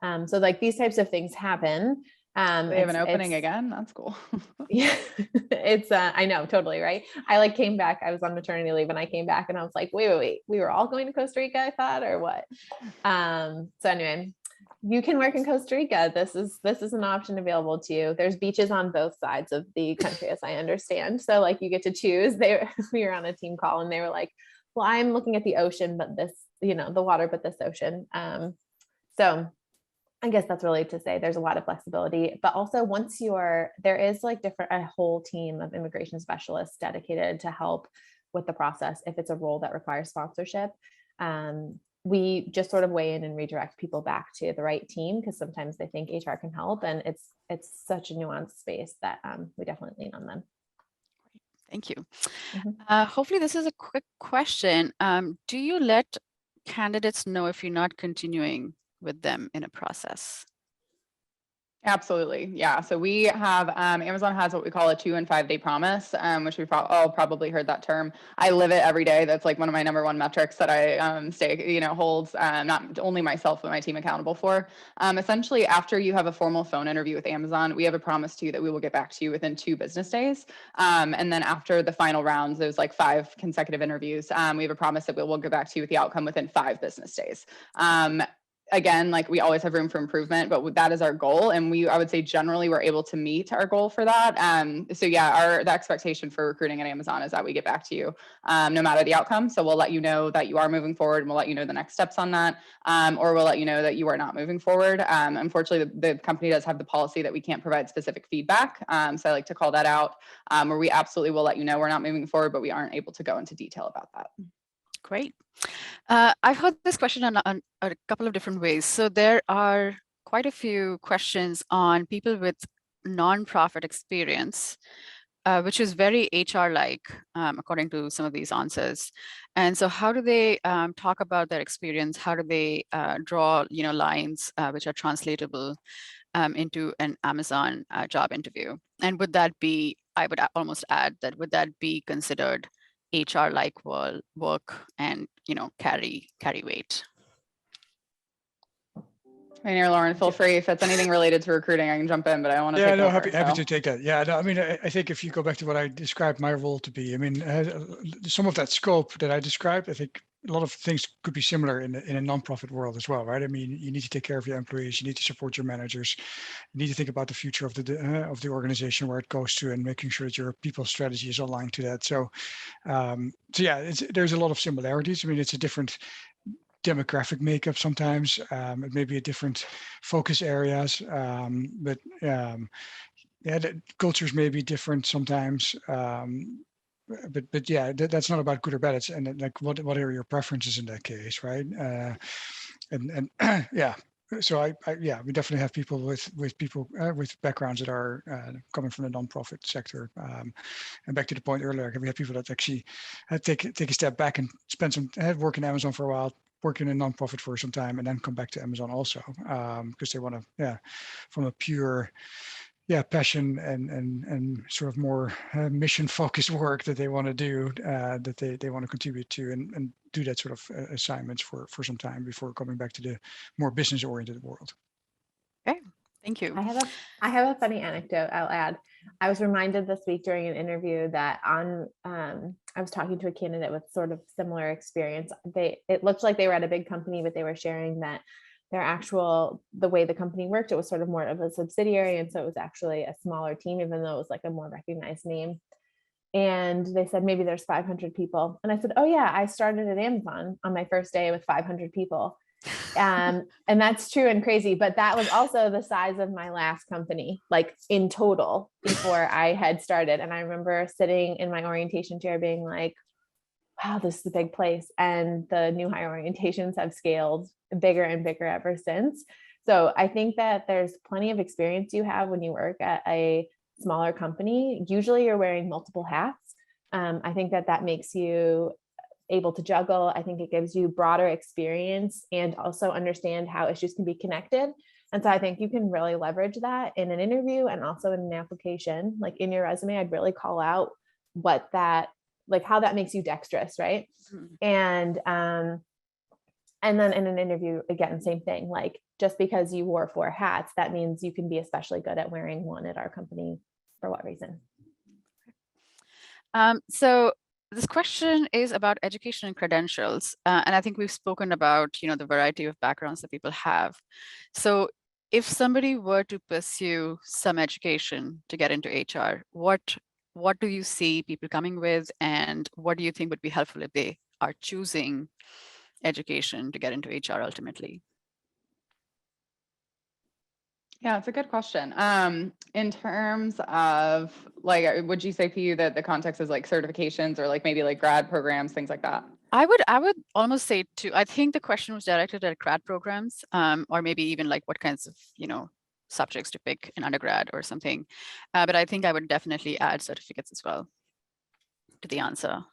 years. So like these types of things happen. They have an opening again. That's cool. Yeah, it's I know, totally, right? I like came back, I was on maternity leave and I came back and I was like, wait, we were all going to Costa Rica, I thought, or what? So anyway, you can work in Costa Rica. This is an option available to you. There's beaches on both sides of the country, as I understand. So like you get to choose. We were on a team call and they were like, well, I'm looking at the ocean, but this, the water, but this ocean. So I guess that's really to say there's a lot of flexibility, but also there is like a whole team of immigration specialists dedicated to help with the process. If it's a role that requires sponsorship, we just sort of weigh in and redirect people back to the right team, because sometimes they think HR can help, and it's such a nuanced space that we definitely lean on them. Thank you. Mm-hmm. Hopefully this is a quick question. Do you let candidates know if you're not continuing with them in a process? Absolutely. Yeah. So we have, Amazon has what we call a 2 and 5 day promise, which we've all probably heard that term. I live it every day. That's like one of my number one metrics that I holds not only myself, but my team accountable for. Essentially, after you have a formal phone interview with Amazon, we have a promise to you that we will get back to you within 2 business days. And then after the final rounds, there's like 5 consecutive interviews. We have a promise that we'll get back to you with the outcome within 5 business days. Again, like we always have room for improvement, but that is our goal. And I would say generally we're able to meet our goal for that. So yeah, the expectation for recruiting at Amazon is that we get back to you no matter the outcome. So we'll let you know that you are moving forward, and we'll let you know the next steps on that. Or we'll let you know that you are not moving forward. Unfortunately, the company does have the policy that we can't provide specific feedback. So I like to call that out, where we absolutely will let you know we're not moving forward, but we aren't able to go into detail about that. Great. I've heard this question on a couple of different ways. So there are quite a few questions on people with nonprofit experience, which is very HR-like, according to some of these answers. And so how do they talk about their experience? How do they draw lines which are translatable into an Amazon job interview? And would that be, I would almost add that, would that be considered HR-like work and carry weight? Hey, Lauren, feel free if it's anything related to recruiting, I can jump in, but I want to. Yeah, no, happy to take that. Yeah, no, I mean, I think if you go back to what I described my role to be, I mean, some of that scope that I described, I think a lot of things could be similar in a nonprofit world as well, right? I mean, you need to take care of your employees, you need to support your managers, you need to think about the future of the organization, where it goes to, and making sure that your people strategy is aligned to that. So yeah, there's a lot of similarities. I mean, it's a different demographic makeup sometimes, it may be a different focus areas, but yeah, the cultures may be different sometimes. But yeah, that's not about good or bad. It's like what are your preferences in that case, right? And yeah, yeah, we definitely have people with backgrounds that are coming from the nonprofit sector. And back to the point earlier, we have people that actually take a step back and spend some work in Amazon for a while, work in a nonprofit for some time, and then come back to Amazon also, because they want to, from a pure passion and sort of more mission focused work that they want to do, that they want to contribute to, and do that sort of assignments for some time before coming back to the more business oriented world. Okay, thank you. I have a funny anecdote I'll add. I was reminded this week during an interview that I was talking to a candidate with sort of similar experience. It looked like they were at a big company, but they were sharing that the way the company worked, it was sort of more of a subsidiary. And so it was actually a smaller team, even though it was like a more recognized name. And they said, maybe there's 500 people. And I said, oh yeah, I started at Amazon on my first day with 500 people. And that's true and crazy, but that was also the size of my last company, like in total, before I had started. And I remember sitting in my orientation chair being like, wow, this is a big place. And the new hire orientations have scaled bigger and bigger ever since. So I think that there's plenty of experience you have when you work at a smaller company. Usually you're wearing multiple hats. I think that makes you able to juggle. I think it gives you broader experience and also understand how issues can be connected. And so I think you can really leverage that in an interview and also in an application. Like in your resume, I'd really call out how that makes you dexterous, right? Mm-hmm. And then in an interview, again, same thing. Like just because you wore 4 hats, that means you can be especially good at wearing one at our company. For what reason? So this question is about education and credentials. And I think we've spoken about, the variety of backgrounds that people have. So if somebody were to pursue some education to get into HR, what do you see people coming with, and what do you think would be helpful if they are choosing education to get into HR ultimately? Yeah, it's a good question. In terms of would you say, PU, that the context is like certifications or like maybe like grad programs, things like that? I would almost say too, I think the question was directed at grad programs, or maybe even like what kinds of, subjects to pick in undergrad or something. But I think I would definitely add certificates as well to the answer.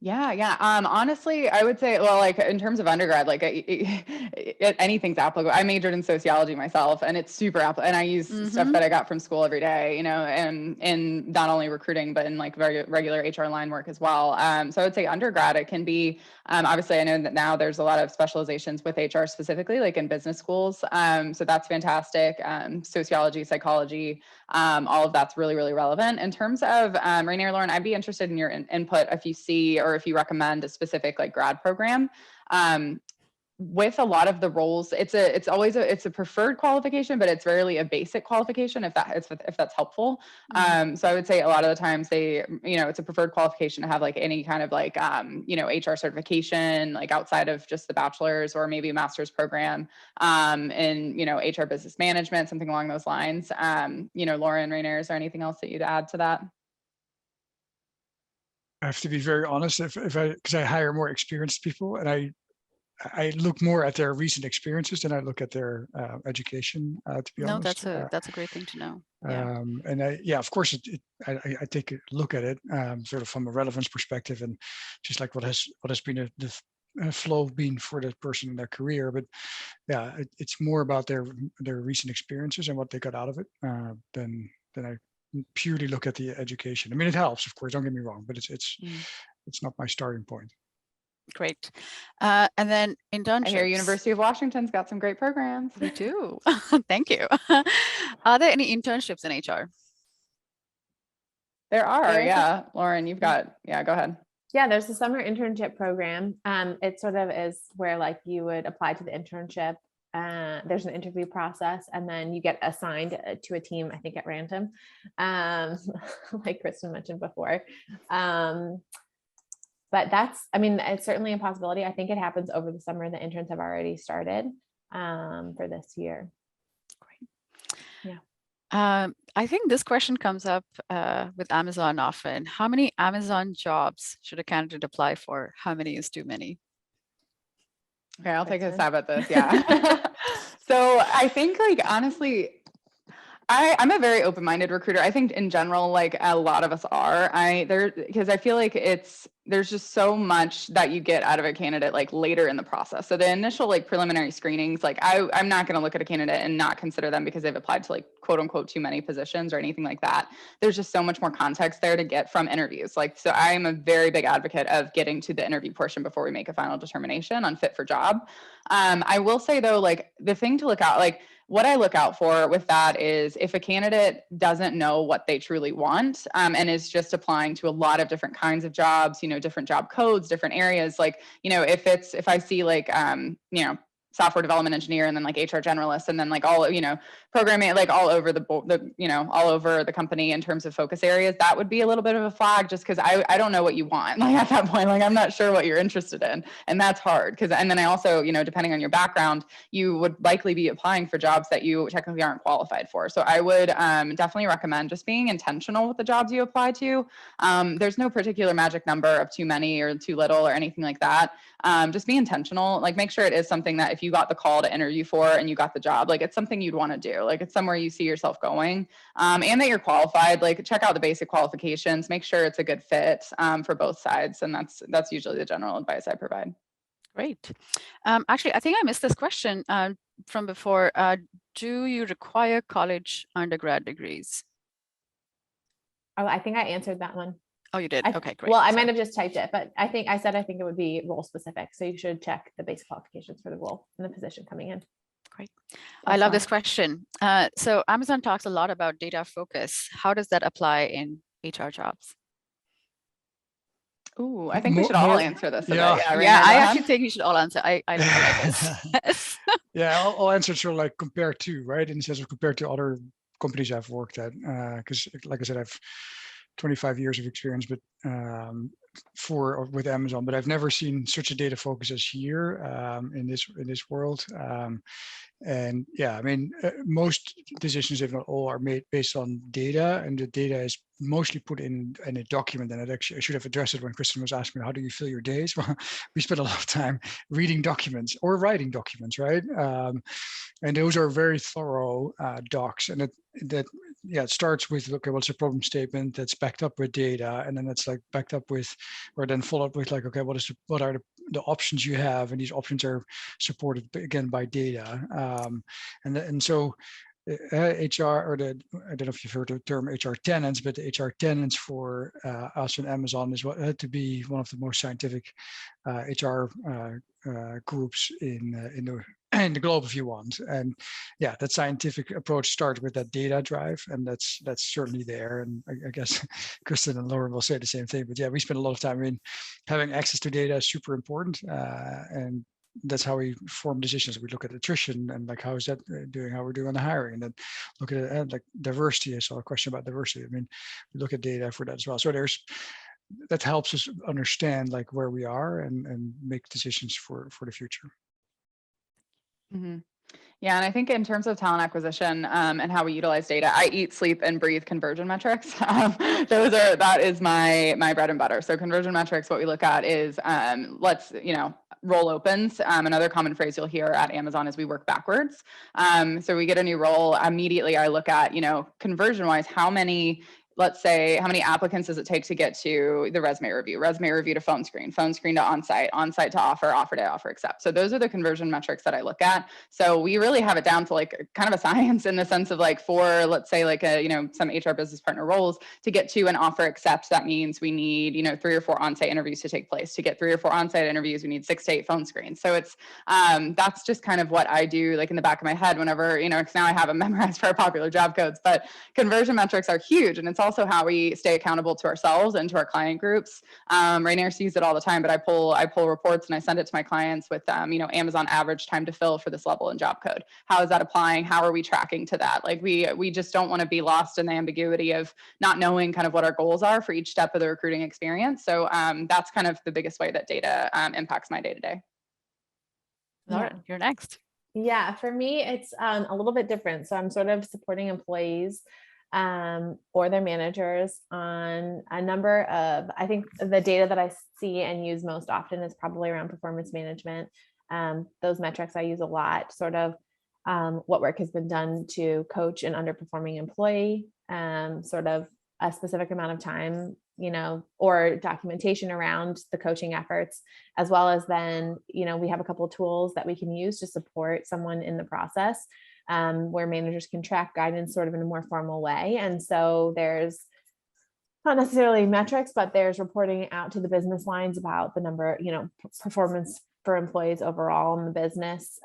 Yeah. Honestly, I would say, well, like in terms of undergrad, like anything's applicable. I majored in sociology myself, and it's super applicable. And I use stuff that I got from school every day, and in not only recruiting, but in like very regular HR line work as well. So I would say undergrad, it can be, obviously I know that now there's a lot of specializations with HR specifically, like in business schools. So that's fantastic. Sociology, psychology, all of that's really, really relevant. In terms of Rainier, Lauren, I'd be interested in your input if you see or if you recommend a specific like grad program. With a lot of the roles, it's always a preferred qualification, but it's rarely a basic qualification, if that's helpful. So I would say a lot of the times it's a preferred qualification to have like any kind of like HR certification, like outside of just the bachelor's, or maybe a master's program in HR business management, something along those lines. Lauren, Rainier, is there anything else that you'd add to that? I have to be very honest, because I hire more experienced people, and I look more at their recent experiences than I look at their education. To be honest, that's a great thing to know. And of course, I take a look at it sort of from a relevance perspective, and just like what has been the flow been for that person in their career. But yeah, it's more about their recent experiences and what they got out of it than I purely look at the education. I mean, it helps, of course, don't get me wrong, but it's not my starting point. Great. And then internships. I hear University of Washington's got some great programs. We do. Thank you. Are there any internships in HR? There are, yeah. Lauren, you've got, go ahead. Yeah, there's a summer internship program. It sort of is where like you would apply to the internship. There's an interview process, and then you get assigned to a team, I think at random, like Kristen mentioned before. But it's certainly a possibility. I think it happens over the summer. The interns have already started for this year. Great. Yeah. I think this question comes up with Amazon often. How many Amazon jobs should a candidate apply for? How many is too many? Okay, I'll take a Kristen? stab at this. Yeah. So I think like honestly, I'm a very open-minded recruiter. I think in general, like a lot of us are. Because I feel like there's just so much that you get out of a candidate like later in the process. So the initial like preliminary screenings, like I'm not going to look at a candidate and not consider them because they've applied to like quote unquote too many positions or anything like that. There's just so much more context there to get from interviews. Like, so I'm a very big advocate of getting to the interview portion before we make a final determination on fit for job. I will say though, like the thing to look out, like what I look out for with that is if a candidate doesn't know what they truly want and is just applying to a lot of different kinds of jobs, different job codes, different areas, like, if I see like, software development engineer and then like HR generalist and then like all, programming, like all over all over the company in terms of focus areas, that would be a little bit of a flag just because I don't know what you want. Like at that point, like I'm not sure what you're interested in. And that's hard and then I also, depending on your background, you would likely be applying for jobs that you technically aren't qualified for. So I would definitely recommend just being intentional with the jobs you apply to. There's no particular magic number of too many or too little or anything like that. Just be intentional, like make sure it is something that if you got the call to interview for and you got the job, like it's something you'd want to do, like it's somewhere you see yourself going, and that you're qualified. Like check out the basic qualifications, make sure it's a good fit for both sides. And that's usually the general advice I provide. Great. Actually, I think I missed this question from before. Do you require college undergrad degrees? Oh, I think I answered that one. Oh, you did? Okay, great. Well, I might have just typed it, but I think it would be role specific. So you should check the basic qualifications for the role and the position coming in. Great. I love this question. So Amazon talks a lot about data focus. How does that apply in HR jobs? Ooh, I think we should all answer this. Yeah, I actually think you should all answer. I like this. Yeah, I'll answer sort of like compared to, right? In the sense of compared to other companies I've worked at, because like I said, I've 25 years of experience, but with Amazon, but I've never seen such a data focus as here in this world. And yeah, I mean, most decisions, if not all, are made based on data, and the data is mostly put in a document. And I should have addressed it when Kristen was asking me, how do you fill your days? Well, we spend a lot of time reading documents or writing documents, right? And those are very thorough docs, and it starts with, okay, what's the problem statement that's backed up with data, and then it's like backed up with, or then followed up with like, okay, what are the options you have, and these options are supported again by data, and so HR, or I don't know if you've heard the term HR tenants, but the HR tenants for us and Amazon is what had to be one of the most scientific HR groups in the globe, if you want. And yeah, that scientific approach starts with that data drive, and that's certainly there. And I guess Kristen and Lauren will say the same thing. But yeah, we spend a lot of time in having access to data is super important, and that's how we form decisions. We look at attrition and like, how is that doing, how we're doing on the hiring, and then look at like diversity. I saw a question about diversity. I mean, we look at data for that as well. So that helps us understand like where we are and make decisions for the future. Mm-hmm. Yeah, and I think in terms of talent acquisition and how we utilize data, I eat, sleep, and breathe conversion metrics. That is my bread and butter. So conversion metrics, what we look at is role opens. Another common phrase you'll hear at Amazon is we work backwards. So we get a new role, immediately I look at, conversion wise, how many applicants does it take to get to the resume review to phone screen to on-site to offer to offer accept. So those are the conversion metrics that I look at. So we really have it down to like kind of a science in the sense of like, for let's say like some HR business partner roles, to get to an offer accept, that means we need 3 or 4 on-site interviews to take place. To get 3 or 4 on-site interviews, we need 6 to 8 phone screens. So it's that's just kind of what I do, like in the back of my head whenever because now I have them memorized for our popular job codes. But conversion metrics are huge, and it's also how we stay accountable to ourselves and to our client groups. Rainier sees it all the time, but I pull reports and I send it to my clients with Amazon average time to fill for this level in job code. How is that applying? How are we tracking to that? Like we just don't want to be lost in the ambiguity of not knowing kind of what our goals are for each step of the recruiting experience. So that's kind of the biggest way that data impacts my day-to-day. Lauren, you're next. Yeah, for me, it's a little bit different. So I'm sort of supporting employees or their managers on a number of, I think the data that I see and use most often is probably around performance management. Those metrics I use a lot, sort of what work has been done to coach an underperforming employee, sort of a specific amount of time, or documentation around the coaching efforts, as well as then, we have a couple of tools that we can use to support someone in the process, where managers can track guidance sort of in a more formal way. And so there's not necessarily metrics, but there's reporting out to the business lines about the number, performance for employees overall in the business.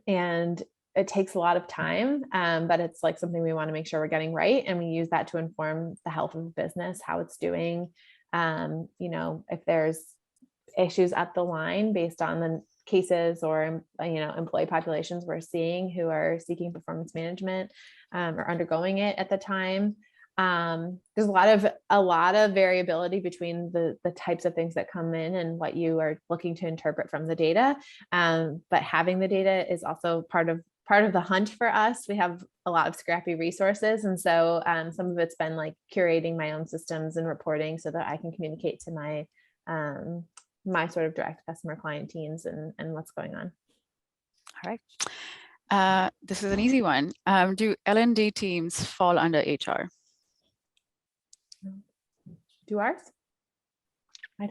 And it takes a lot of time, but it's like something we want to make sure we're getting right. And we use that to inform the health of the business, how it's doing. If there's issues at the line based on the cases or, employee populations we're seeing who are seeking performance management or undergoing it at the time. There's a lot of variability between the types of things that come in and what you are looking to interpret from the data. But having the data is also part of the hunt for us. We have a lot of scrappy resources. And so some of it's been like curating my own systems and reporting so that I can communicate to my my sort of direct customer client teams and what's going on. All right. This is an easy one. Do L&D teams fall under HR? Do ours?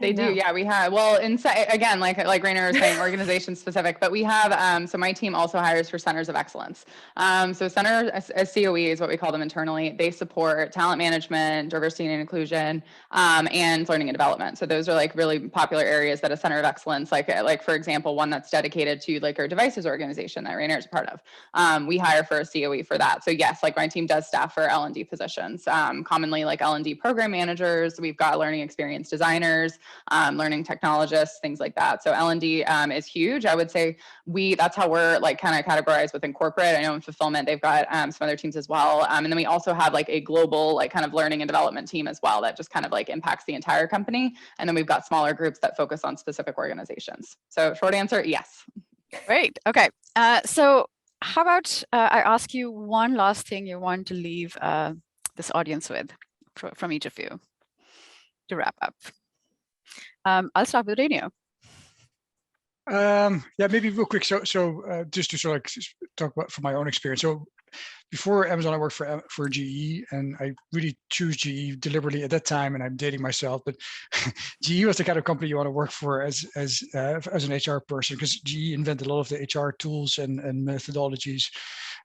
They do, yeah. We have, well, again, like Rainer was saying, organization specific, but we have, so my team also hires for centers of excellence. So center as COE is what we call them internally. They support talent management, diversity and inclusion, and learning and development. So those are like really popular areas that a center of excellence, like for example, one that's dedicated to like our devices organization that Rainer is a part of. We hire for a COE for that. So yes, like my team does staff for L&D positions, commonly like L&D program managers. We've got learning experience designers, learning technologists, things like that. So L&D is huge. I would say that's how we're like kind of categorized within corporate. I know in fulfillment, they've got some other teams as well. And then we also have like a global like kind of learning and development team as well that just kind of like impacts the entire company. And then we've got smaller groups that focus on specific organizations. So short answer, yes. Great. Okay. So how about I ask you one last thing you want to leave this audience with from each of you to wrap up. I'll start with Rainer. Yeah, maybe real quick. So just to sort of talk about from my own experience. So before Amazon, I worked for GE, and I really choose GE deliberately at that time. And I'm dating myself, but GE was the kind of company you want to work for as an HR person, because GE invented a lot of the HR tools and methodologies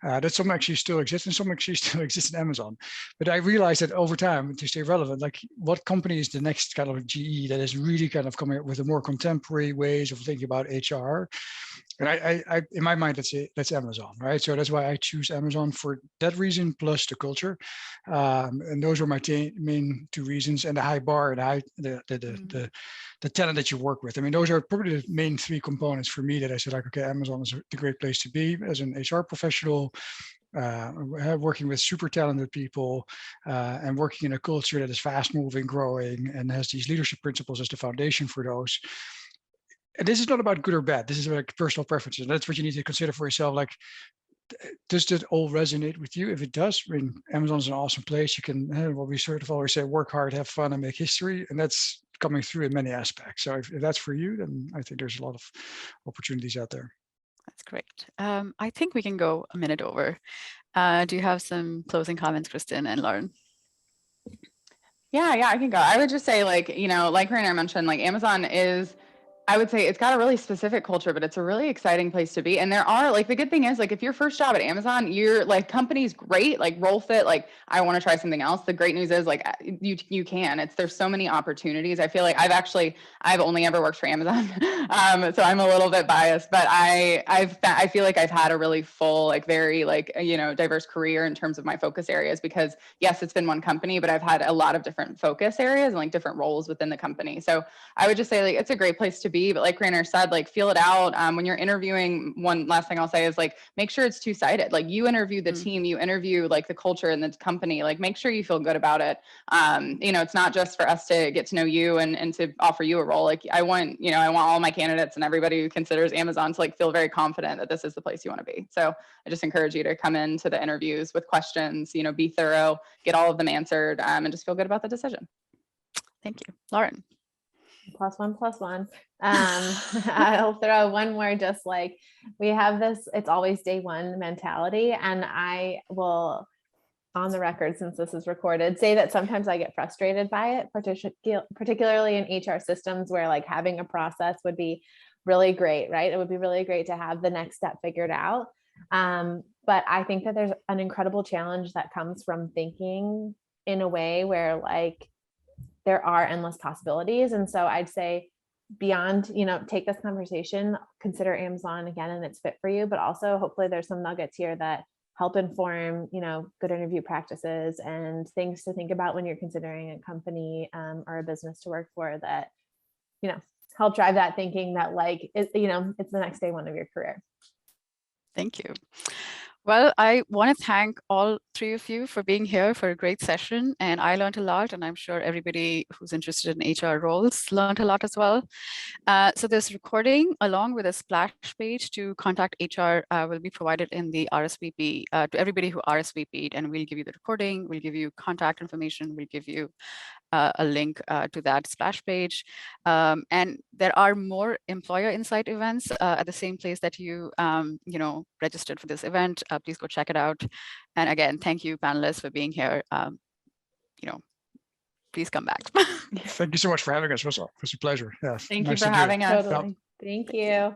that some actually still exist, and some actually still exist in Amazon. But I realized that over time, to stay relevant, like what company is the next kind of GE that is really kind of coming up with a more contemporary ways of thinking about HR? And I in my mind, that's Amazon, right? So that's why I choose Amazon for that reason, plus the culture, and those were my main two reasons, and the high bar and the talent that you work with. I mean, those are probably the main three components for me that I said, like, okay, Amazon is the great place to be as an HR professional, working with super talented people, and working in a culture that is fast moving, growing, and has these leadership principles as the foundation for those. And this is not about good or bad. This is like personal preferences. And that's what you need to consider for yourself. Like, does that all resonate with you? If it does, I mean, Amazon's an awesome place. You can, what we sort of always say, work hard, have fun, and make history. And that's coming through in many aspects. So if that's for you, then I think there's a lot of opportunities out there. That's great. I think we can go a minute over. Do you have some closing comments, Kristen and Lauren? Yeah, I can go. I would just say, like, like Rainer mentioned, like Amazon is, I would say it's got a really specific culture, but it's a really exciting place to be. And there are, like, the good thing is, like, if your first job at Amazon, you're like, company's great, like role fit, like, I want to try something else. The great news is, like, you can, there's so many opportunities. I feel like I've only ever worked for Amazon. So I'm a little bit biased, but I feel like I've had a really full, like, very, like, diverse career in terms of my focus areas, because yes, it's been one company, but I've had a lot of different focus areas and like different roles within the company. So I would just say, like, it's a great place to be. But like Rainer said, like, feel it out. When you're interviewing, one last thing I'll say is, like, make sure it's two-sided. Like, you interview the team, you interview like the culture and the company, like, make sure you feel good about it. It's not just for us to get to know you and to offer you a role. Like, I want all my candidates and everybody who considers Amazon to like feel very confident that this is the place you want to be. So I just encourage you to come into the interviews with questions, be thorough, get all of them answered, and just feel good about the decision. Thank you. Lauren. +1+1. I'll throw one more, just like we have this, it's always day one mentality. And I will, on the record, since this is recorded, say that sometimes I get frustrated by it, particularly in HR systems where like having a process would be really great, right? It would be really great to have the next step figured out. But I think that there's an incredible challenge that comes from thinking in a way where like there are endless possibilities. And so I'd say beyond, take this conversation, consider Amazon again and it's fit for you, but also hopefully there's some nuggets here that help inform, good interview practices and things to think about when you're considering a company or a business to work for that, help drive that thinking that like, it's the next day one of your career. Thank you. Well, I want to thank all three of you for being here for a great session. And I learned a lot, and I'm sure everybody who's interested in HR roles learned a lot as well. So this recording, along with a splash page to contact HR, will be provided in the RSVP to everybody who RSVP'd, and we'll give you the recording, we'll give you contact information, we'll give you a link to that splash page. And there are more Employer Insight events at the same place that you, registered for this event. Please go check it out. And again, thank you, panelists, for being here. Please come back. Thank you so much for having us. It was a pleasure. Yeah, Thank you nice for to do it. having us. Totally. Thank you.